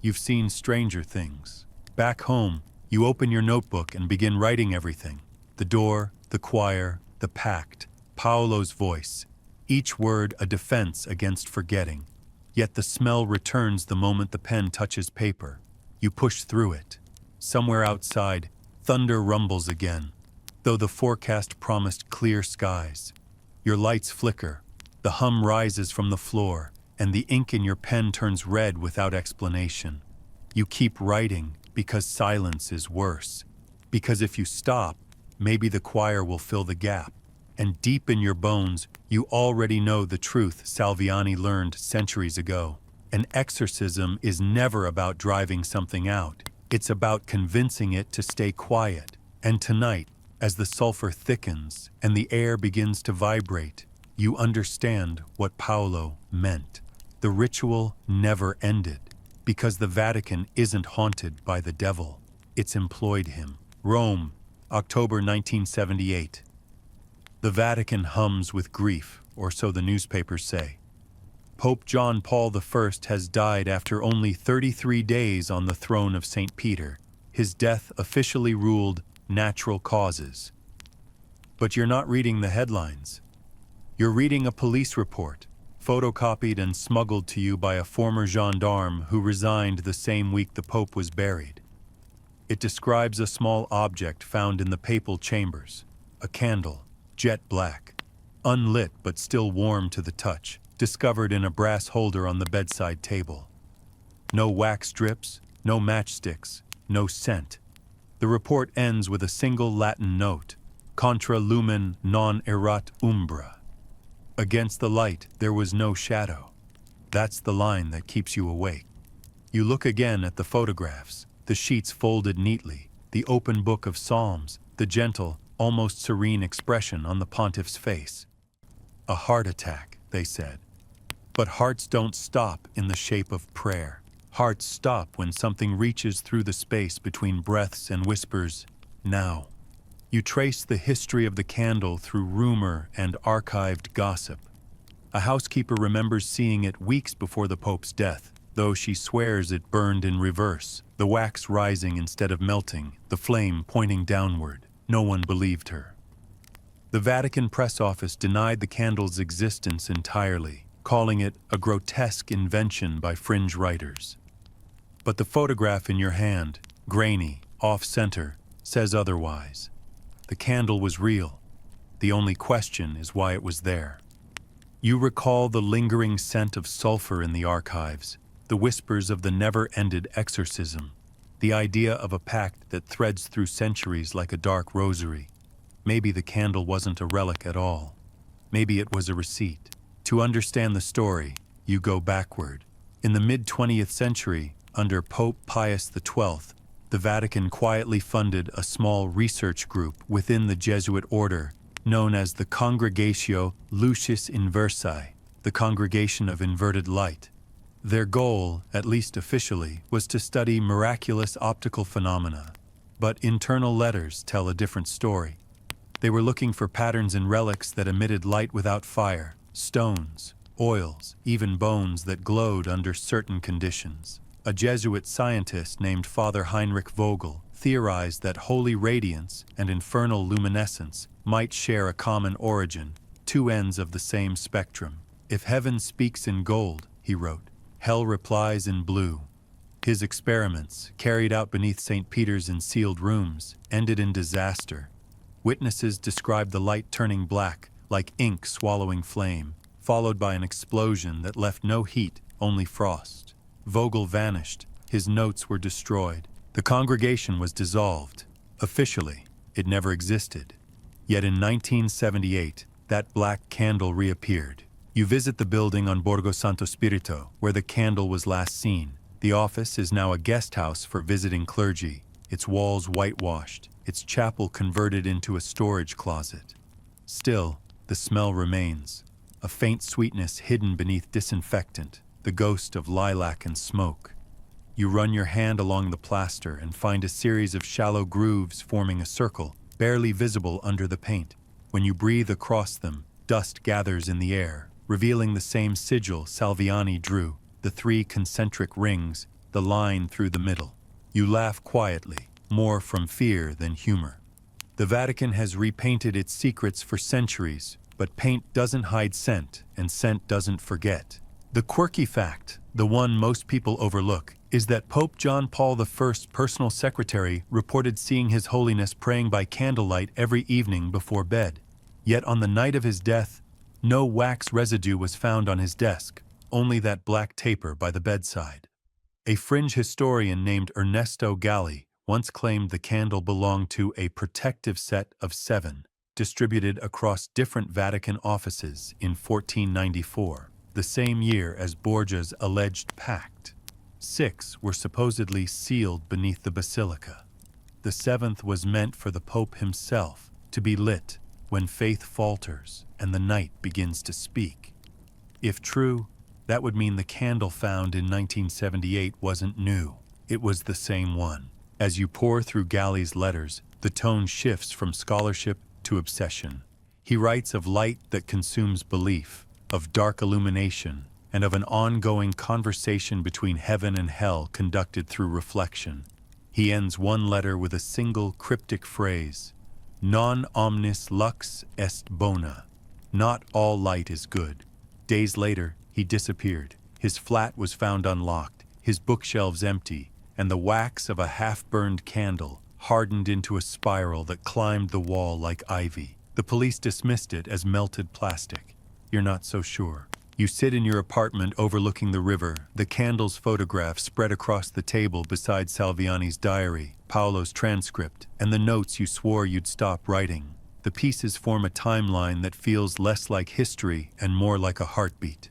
You've seen stranger things. Back home, you open your notebook and begin writing everything. The door, the choir, the pact, Paolo's voice. Each word a defense against forgetting. Yet the smell returns the moment the pen touches paper. You push through it. Somewhere outside, thunder rumbles again, though the forecast promised clear skies. Your lights flicker. The hum rises from the floor, and the ink in your pen turns red without explanation. You keep writing because silence is worse. Because if you stop, maybe the choir will fill the gap. And deep in your bones, you already know the truth Salviani learned centuries ago. An exorcism is never about driving something out. It's about convincing it to stay quiet. And tonight, as the sulfur thickens and the air begins to vibrate, you understand what Paolo meant. The ritual never ended, because the Vatican isn't haunted by the devil. It's employed him. Rome, October 1978. The Vatican hums with grief, or so the newspapers say. Pope John Paul I has died after only 33 days on the throne of St. Peter. His death officially ruled natural causes. But you're not reading the headlines. You're reading a police report, photocopied and smuggled to you by a former gendarme who resigned the same week the Pope was buried. It describes a small object found in the papal chambers, a candle, jet black, unlit but still warm to the touch, discovered in a brass holder on the bedside table. No wax strips, no matchsticks, no scent. The report ends with a single Latin note, contra lumen non erat umbra. Against the light, there was no shadow. That's the line that keeps you awake. You look again at the photographs, the sheets folded neatly, the open book of Psalms, the gentle, almost serene expression on the pontiff's face. A heart attack, they said. But hearts don't stop in the shape of prayer. Hearts stop when something reaches through the space between breaths and whispers, now. You trace the history of the candle through rumor and archived gossip. A housekeeper remembers seeing it weeks before the Pope's death, though she swears it burned in reverse, the wax rising instead of melting, the flame pointing downward. No one believed her. The Vatican press office denied the candle's existence entirely, calling it a grotesque invention by fringe writers. But the photograph in your hand, grainy, off-center, says otherwise. The candle was real. The only question is why it was there. You recall the lingering scent of sulfur in the archives, the whispers of the never-ended exorcism, the idea of a pact that threads through centuries like a dark rosary. Maybe the candle wasn't a relic at all. Maybe it was a receipt. To understand the story, you go backward. In the mid-20th century, under Pope Pius XII, the Vatican quietly funded a small research group within the Jesuit order known as the Congregatio Lucis Inversae, the Congregation of Inverted Light. Their goal, at least officially, was to study miraculous optical phenomena, but internal letters tell a different story. They were looking for patterns in relics that emitted light without fire, stones, oils, even bones that glowed under certain conditions. A Jesuit scientist named Father Heinrich Vogel theorized that holy radiance and infernal luminescence might share a common origin, two ends of the same spectrum. If heaven speaks in gold, he wrote, hell replies in blue. His experiments, carried out beneath St. Peter's in sealed rooms, ended in disaster. Witnesses described the light turning black, like ink swallowing flame, followed by an explosion that left no heat, only frost. Vogel vanished. His notes were destroyed. The congregation was dissolved. Officially, it never existed. Yet in 1978, that black candle reappeared. You visit the building on Borgo Santo Spirito, where the candle was last seen. The office is now a guest house for visiting clergy, its walls whitewashed, its chapel converted into a storage closet. Still, the smell remains, a faint sweetness hidden beneath disinfectant, the ghost of lilac and smoke. You run your hand along the plaster and find a series of shallow grooves forming a circle, barely visible under the paint. When you breathe across them, dust gathers in the air, revealing the same sigil Salviani drew, the three concentric rings, the line through the middle. You laugh quietly, more from fear than humor. The Vatican has repainted its secrets for centuries, but paint doesn't hide scent, and scent doesn't forget. The quirky fact, the one most people overlook, is that Pope John Paul I's personal secretary reported seeing His Holiness praying by candlelight every evening before bed. Yet on the night of his death, no wax residue was found on his desk, only that black taper by the bedside. A fringe historian named Ernesto Galli once claimed the candle belonged to a protective set of 7, distributed across different Vatican offices in 1494, the same year as Borgia's alleged pact. 6 were supposedly sealed beneath the Basilica. The 7th was meant for the Pope himself, to be lit when faith falters and the night begins to speak. If true, that would mean the candle found in 1978 wasn't new. It was the same one. As you pore through Galli's letters, the tone shifts from scholarship to obsession. He writes of light that consumes belief, of dark illumination, and of an ongoing conversation between heaven and hell conducted through reflection. He ends one letter with a single cryptic phrase, "Non omnis lux est bona." Not all light is good. Days later, he disappeared. His flat was found unlocked, his bookshelves empty, and the wax of a half-burned candle hardened into a spiral that climbed the wall like ivy. The police dismissed it as melted plastic. You're not so sure. You sit in your apartment overlooking the river, the candle's photograph spread across the table beside Salviani's diary, Paolo's transcript, and the notes you swore you'd stop writing. The pieces form a timeline that feels less like history and more like a heartbeat.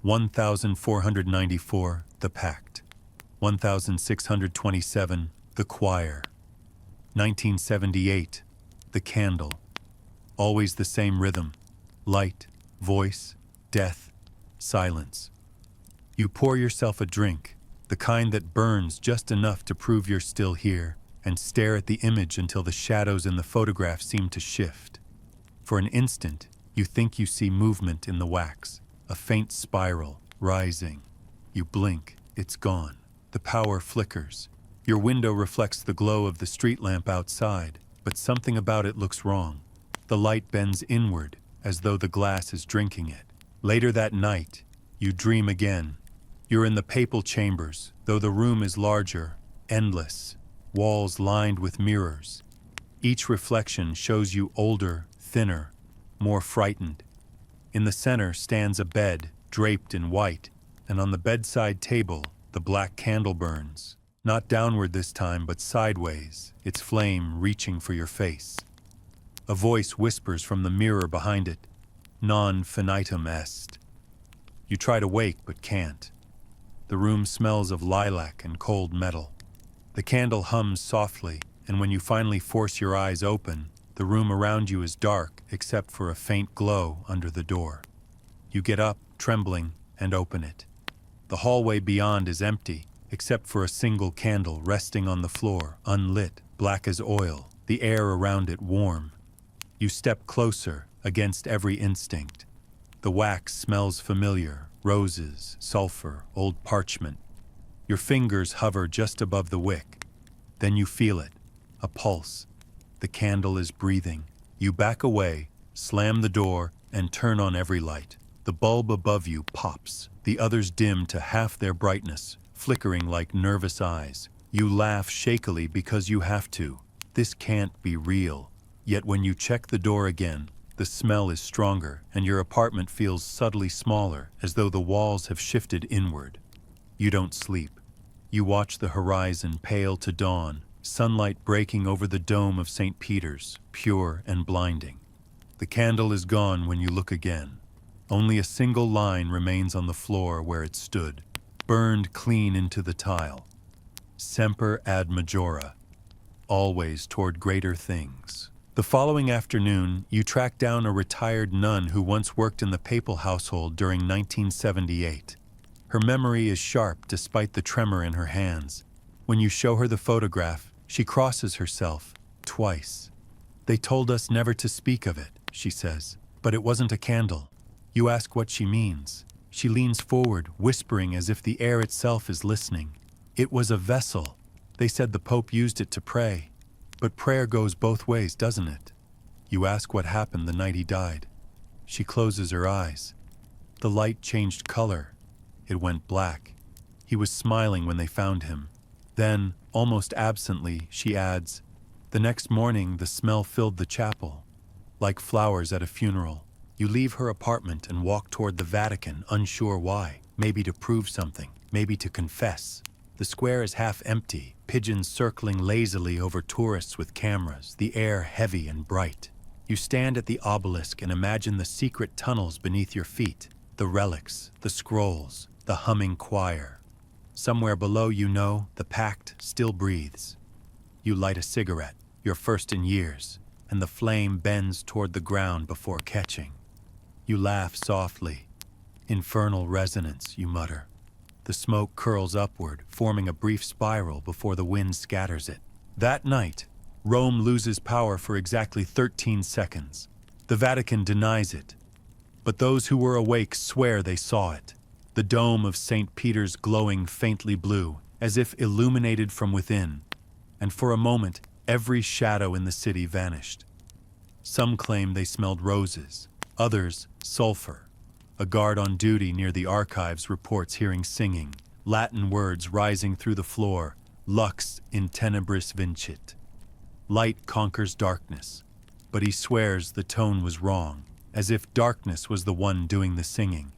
1494, the pact. 1627, the choir. 1978, the candle. Always the same rhythm. Light, voice, death, silence. You pour yourself a drink, the kind that burns just enough to prove you're still here, and stare at the image until the shadows in the photograph seem to shift. For an instant, you think you see movement in the wax, a faint spiral, rising. You blink, it's gone. The power flickers. Your window reflects the glow of the street lamp outside, but something about it looks wrong. The light bends inward, as though the glass is drinking it. Later that night, you dream again. You're in the papal chambers, though the room is larger, endless, walls lined with mirrors. Each reflection shows you older, thinner, more frightened. In the center stands a bed, draped in white, and on the bedside table, the black candle burns. Not downward this time, but sideways, its flame reaching for your face. A voice whispers from the mirror behind it, "Non finitum est." You try to wake, but can't. The room smells of lilac and cold metal. The candle hums softly, and when you finally force your eyes open, the room around you is dark except for a faint glow under the door. You get up, trembling, and open it. The hallway beyond is empty, except for a single candle resting on the floor, unlit, black as oil, the air around it warm. You step closer, against every instinct. The wax smells familiar, roses, sulfur, old parchment. Your fingers hover just above the wick. Then you feel it, a pulse. The candle is breathing. You back away, slam the door, and turn on every light. The bulb above you pops. The others dim to half their brightness, flickering like nervous eyes. You laugh shakily because you have to. This can't be real. Yet when you check the door again, the smell is stronger, and your apartment feels subtly smaller, as though the walls have shifted inward. You don't sleep. You watch the horizon pale to dawn, sunlight breaking over the dome of St. Peter's, pure and blinding. The candle is gone when you look again. Only a single line remains on the floor where it stood, burned clean into the tile. Semper ad majora, always toward greater things. The following afternoon, you track down a retired nun who once worked in the papal household during 1978. Her memory is sharp despite the tremor in her hands. When you show her the photograph, she crosses herself, twice. "They told us never to speak of it," she says, "but it wasn't a candle." You ask what she means. She leans forward, whispering as if the air itself is listening. "It was a vessel. They said the Pope used it to pray. But prayer goes both ways, doesn't it?" You ask what happened the night he died. She closes her eyes. The light changed color. It went black. He was smiling when they found him. Then, almost absently, she adds, "The next morning the smell filled the chapel, like flowers at a funeral." You leave her apartment and walk toward the Vatican, unsure why. Maybe to prove something, maybe to confess. The square is half empty, pigeons circling lazily over tourists with cameras, the air heavy and bright. You stand at the obelisk and imagine the secret tunnels beneath your feet, the relics, the scrolls, the humming choir. Somewhere below, you know, the pact still breathes. You light a cigarette, your first in years, and the flame bends toward the ground before catching. You laugh softly. "Infernal resonance," you mutter. The smoke curls upward, forming a brief spiral before the wind scatters it. That night, Rome loses power for exactly 13 seconds. The Vatican denies it, but those who were awake swear they saw it. The dome of St. Peter's glowing faintly blue, as if illuminated from within, and for a moment, every shadow in the city vanished. Some claim they smelled roses, others sulfur. A guard on duty near the archives reports hearing singing, Latin words rising through the floor, "Lux in tenebris vincit." Light conquers darkness, but he swears the tone was wrong, as if darkness was the one doing the singing.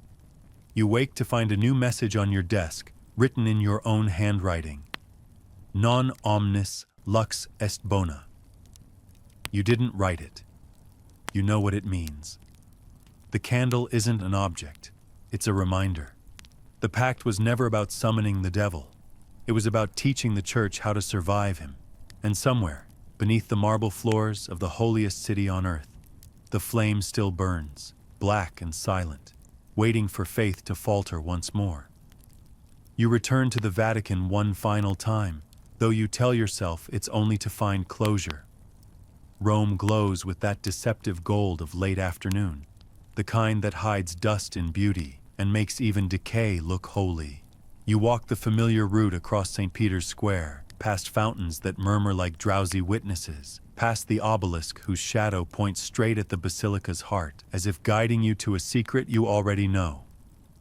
You wake to find a new message on your desk, written in your own handwriting. "Non omnis lux est bona." You didn't write it. You know what it means. The candle isn't an object, it's a reminder. The pact was never about summoning the devil. It was about teaching the church how to survive him. And somewhere, beneath the marble floors of the holiest city on earth, the flame still burns, black and silent, waiting for faith to falter once more. You return to the Vatican one final time, though you tell yourself it's only to find closure. Rome glows with that deceptive gold of late afternoon, the kind that hides dust in beauty and makes even decay look holy. You walk the familiar route across St. Peter's Square, past fountains that murmur like drowsy witnesses, past the obelisk whose shadow points straight at the Basilica's heart, as if guiding you to a secret you already know.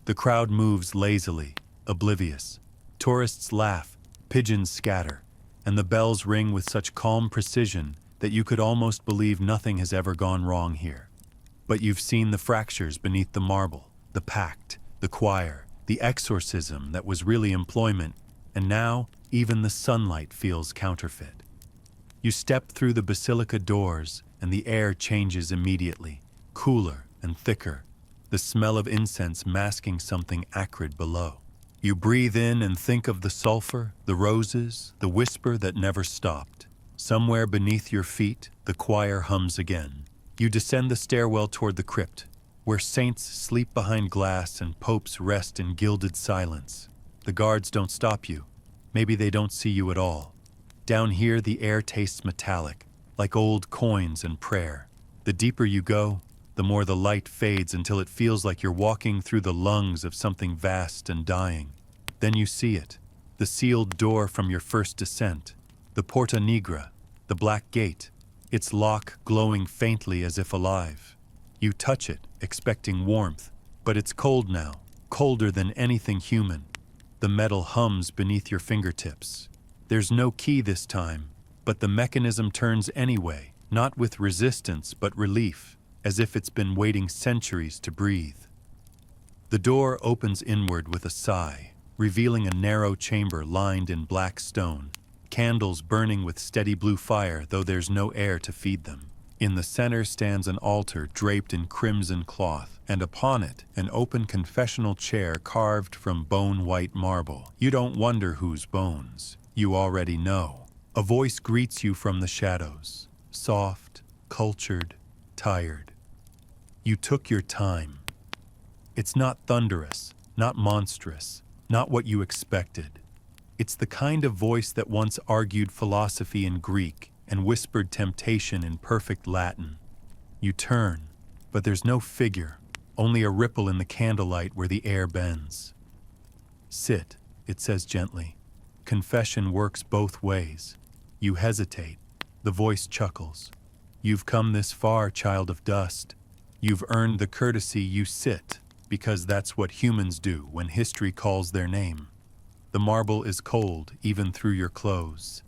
The crowd moves lazily, oblivious. Tourists laugh, pigeons scatter, and the bells ring with such calm precision that you could almost believe nothing has ever gone wrong here. But you've seen the fractures beneath the marble, the pact, the choir, the exorcism that was really employment, and now even the sunlight feels counterfeit. You step through the basilica doors and the air changes immediately, cooler and thicker, the smell of incense masking something acrid below. You breathe in and think of the sulfur, the roses, the whisper that never stopped. Somewhere beneath your feet, the choir hums again. You descend the stairwell toward the crypt, where saints sleep behind glass and popes rest in gilded silence. The guards don't stop you. Maybe they don't see you at all. Down here, the air tastes metallic, like old coins and prayer. The deeper you go, the more the light fades until it feels like you're walking through the lungs of something vast and dying. Then you see it, the sealed door from your first descent, the Porta Nigra, the black gate, its lock glowing faintly as if alive. You touch it, expecting warmth, but it's cold now, colder than anything human. The metal hums beneath your fingertips. There's no key this time, but the mechanism turns anyway, not with resistance but relief, as if it's been waiting centuries to breathe. The door opens inward with a sigh, revealing a narrow chamber lined in black stone, candles burning with steady blue fire though there's no air to feed them. In the center stands an altar draped in crimson cloth, and upon it an open confessional chair carved from bone-white marble. You don't wonder whose bones. You already know. A voice greets you from the shadows, soft, cultured, tired. You took your time. It's not thunderous, not monstrous, not what you expected. It's the kind of voice that once argued philosophy in Greek and whispered temptation in perfect Latin. You turn, but there's no figure, only a ripple in the candlelight where the air bends. Sit, it says gently. Confession works both ways. You hesitate. The voice chuckles. You've come this far, child of dust. You've earned the courtesy. You sit, because that's what humans do when history calls their name. The marble is cold, even through your clothes.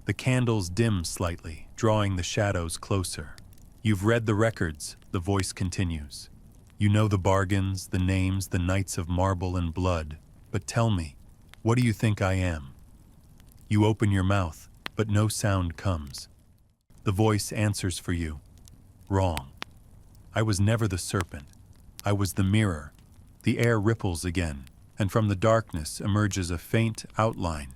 The candles dim slightly, drawing the shadows closer. You've read the records, the voice continues. You know the bargains, the names, the knights of marble and blood. But tell me, what do you think I am? You open your mouth, but no sound comes. The voice answers for you. Wrong. I was never the serpent. I was the mirror. The air ripples again, and from the darkness emerges a faint outline.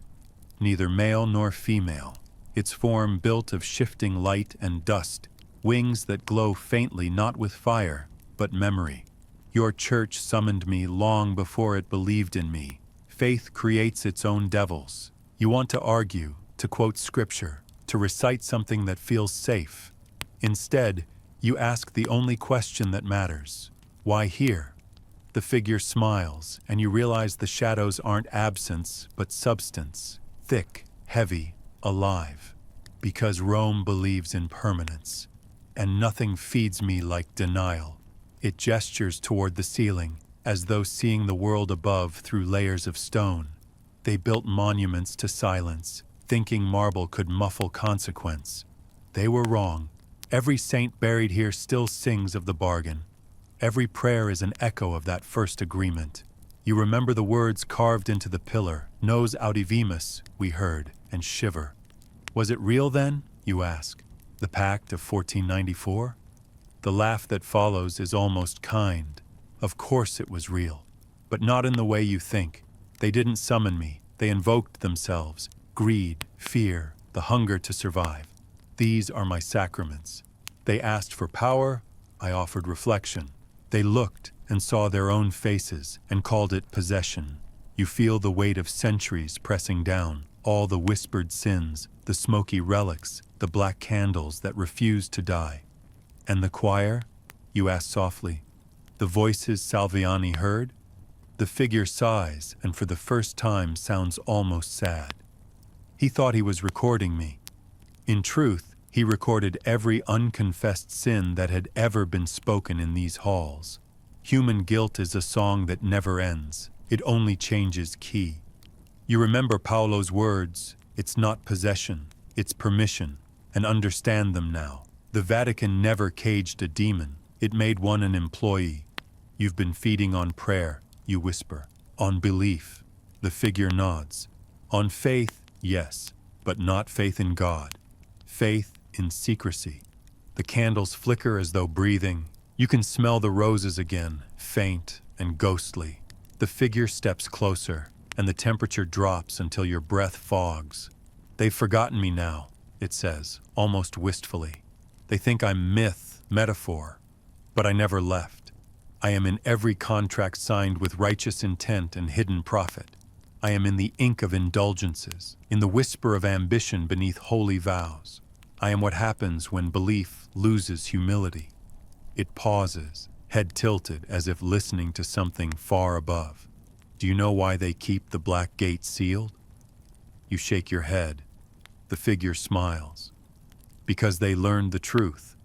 Neither male nor female, its form built of shifting light and dust, wings that glow faintly not with fire, but memory. Your church summoned me long before it believed in me. Faith creates its own devils. You want to argue, to quote scripture, to recite something that feels safe. Instead, you ask the only question that matters. Why here? The figure smiles, and you realize the shadows aren't absence, but substance. Thick, heavy, alive. Because Rome believes in permanence. And nothing feeds me like denial. It gestures toward the ceiling, as though seeing the world above through layers of stone. They built monuments to silence, thinking marble could muffle consequence. They were wrong. Every saint buried here still sings of the bargain. Every prayer is an echo of that first agreement. You remember the words carved into the pillar, nos audivimus, we heard, and shiver. Was it real then, you ask? The pact of 1494? The laugh that follows is almost kind. Of course it was real, but not in the way you think. They didn't summon me. They invoked themselves. Greed, fear, the hunger to survive. These are my sacraments. They asked for power. I offered reflection. They looked and saw their own faces and called it possession. You feel the weight of centuries pressing down, all the whispered sins, the smoky relics, the black candles that refuse to die. And the choir? You ask softly. The voices Salviani heard? The figure sighs and for the first time sounds almost sad. He thought he was recording me. In truth, he recorded every unconfessed sin that had ever been spoken in these halls. Human guilt is a song that never ends. It only changes key. You remember Paolo's words, "It's not possession, it's permission," and understand them now. The Vatican never caged a demon. It made one an employee. You've been feeding on prayer, you whisper. On belief, the figure nods. On faith, yes, but not faith in God. Faith in secrecy. The candles flicker as though breathing. You can smell the roses again, faint and ghostly. The figure steps closer, and the temperature drops until your breath fogs. They've forgotten me now, it says, almost wistfully. They think I'm myth, metaphor, but I never left. I am in every contract signed with righteous intent and hidden profit. I am in the ink of indulgences, in the whisper of ambition beneath holy vows. I am what happens when belief loses humility. It pauses, head tilted as if listening to something far above. Do you know why they keep the black gate sealed? You shake your head. The figure smiles. Because they learned the truth.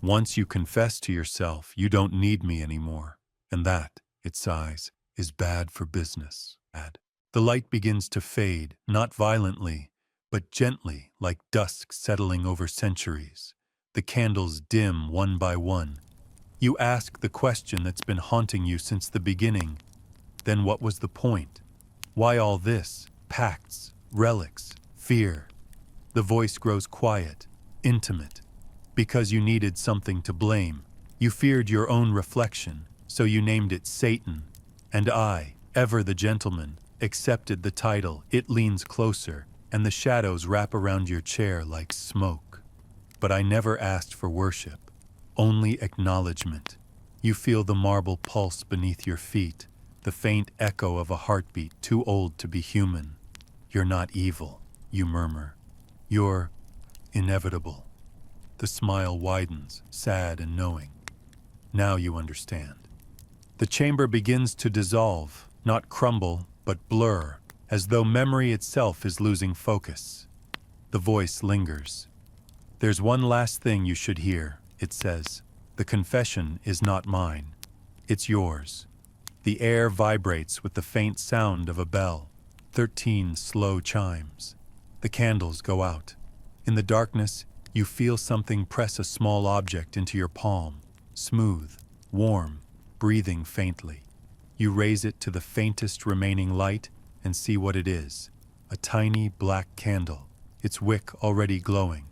Once you confess to yourself, you don't need me anymore. And that, it sighs, is bad for business. Bad. The light begins to fade, not violently, but gently, like dusk settling over centuries. The candles dim one by one. You ask the question that's been haunting you since the beginning. Then what was the point? Why all this? Pacts, relics, fear. The voice grows quiet, intimate. Because you needed something to blame. You feared your own reflection, so you named it Satan. And I, ever the gentleman, accepted the title. It leans closer, and the shadows wrap around your chair like smoke. But I never asked for worship, only acknowledgement. You feel the marble pulse beneath your feet, the faint echo of a heartbeat too old to be human. You're not evil, you murmur. You're inevitable. The smile widens, sad and knowing. Now you understand. The chamber begins to dissolve, not crumble, but blur, as though memory itself is losing focus. The voice lingers. There's one last thing you should hear, it says. The confession is not mine. It's yours. The air vibrates with the faint sound of a bell. 13 slow chimes. The candles go out. In the darkness, you feel something press a small object into your palm. Smooth, warm, breathing faintly. You raise it to the faintest remaining light and see what it is. A tiny black candle, its wick already glowing.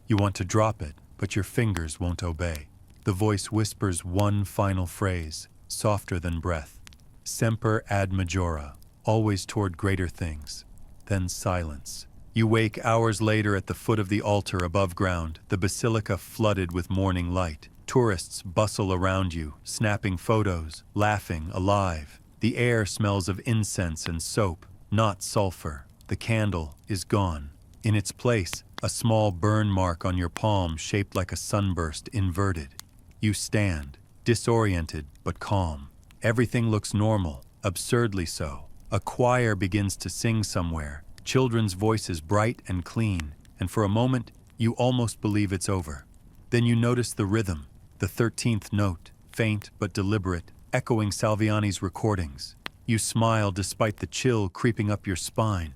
You want to drop it, but your fingers won't obey. The voice whispers one final phrase, softer than breath. Semper ad majora, always toward greater things. Then silence. You wake hours later at the foot of the altar above ground, the basilica flooded with morning light. Tourists bustle around you, snapping photos, laughing, alive. The air smells of incense and soap, not sulfur. The candle is gone. In its place, a small burn mark on your palm shaped like a sunburst inverted. You stand, disoriented but calm. Everything looks normal, absurdly so. A choir begins to sing somewhere, children's voices bright and clean, and for a moment, you almost believe it's over. Then you notice the rhythm, the 13th note, faint but deliberate, echoing Salviani's recordings. You smile despite the chill creeping up your spine.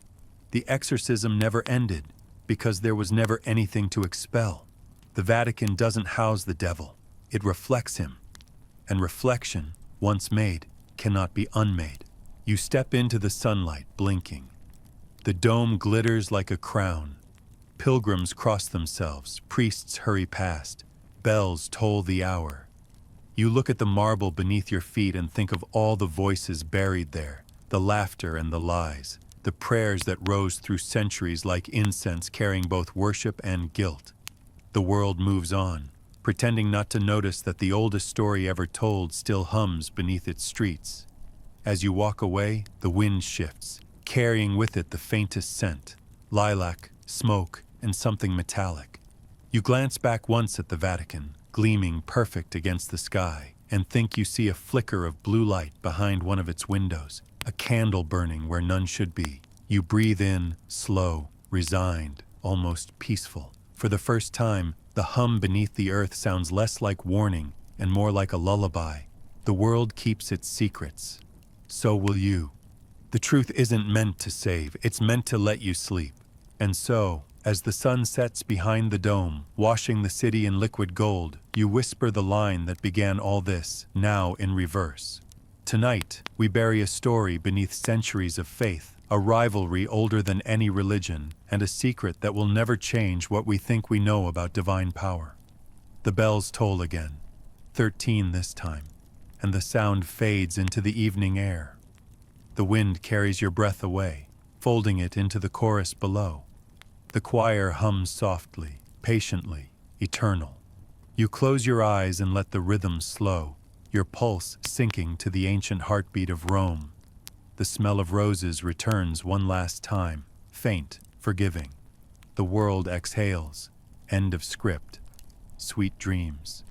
The exorcism never ended, because there was never anything to expel. The Vatican doesn't house the devil, it reflects him. And reflection, once made, cannot be unmade. You step into the sunlight, blinking. The dome glitters like a crown. Pilgrims cross themselves, priests hurry past, bells toll the hour. You look at the marble beneath your feet and think of all the voices buried there, the laughter and the lies, the prayers that rose through centuries like incense carrying both worship and guilt. The world moves on, pretending not to notice that the oldest story ever told still hums beneath its streets. As you walk away, the wind shifts, carrying with it the faintest scent: lilac, smoke, and something metallic. You glance back once at the Vatican, gleaming perfect against the sky, and think you see a flicker of blue light behind one of its windows, a candle burning where none should be. You breathe in, slow, resigned, almost peaceful. For the first time, the hum beneath the earth sounds less like warning and more like a lullaby. The world keeps its secrets. So will you. The truth isn't meant to save, it's meant to let you sleep. And so, as the sun sets behind the dome, washing the city in liquid gold, you whisper the line that began all this, now in reverse. Tonight, we bury a story beneath centuries of faith, a rivalry older than any religion, and a secret that will never change what we think we know about divine power. The bells toll again, 13 this time, and the sound fades into the evening air. The wind carries your breath away, folding it into the chorus below. The choir hums softly, patiently, eternal. You close your eyes and let the rhythm slow, your pulse sinking to the ancient heartbeat of Rome. The smell of roses returns one last time, faint, forgiving. The world exhales. End of script. Sweet dreams.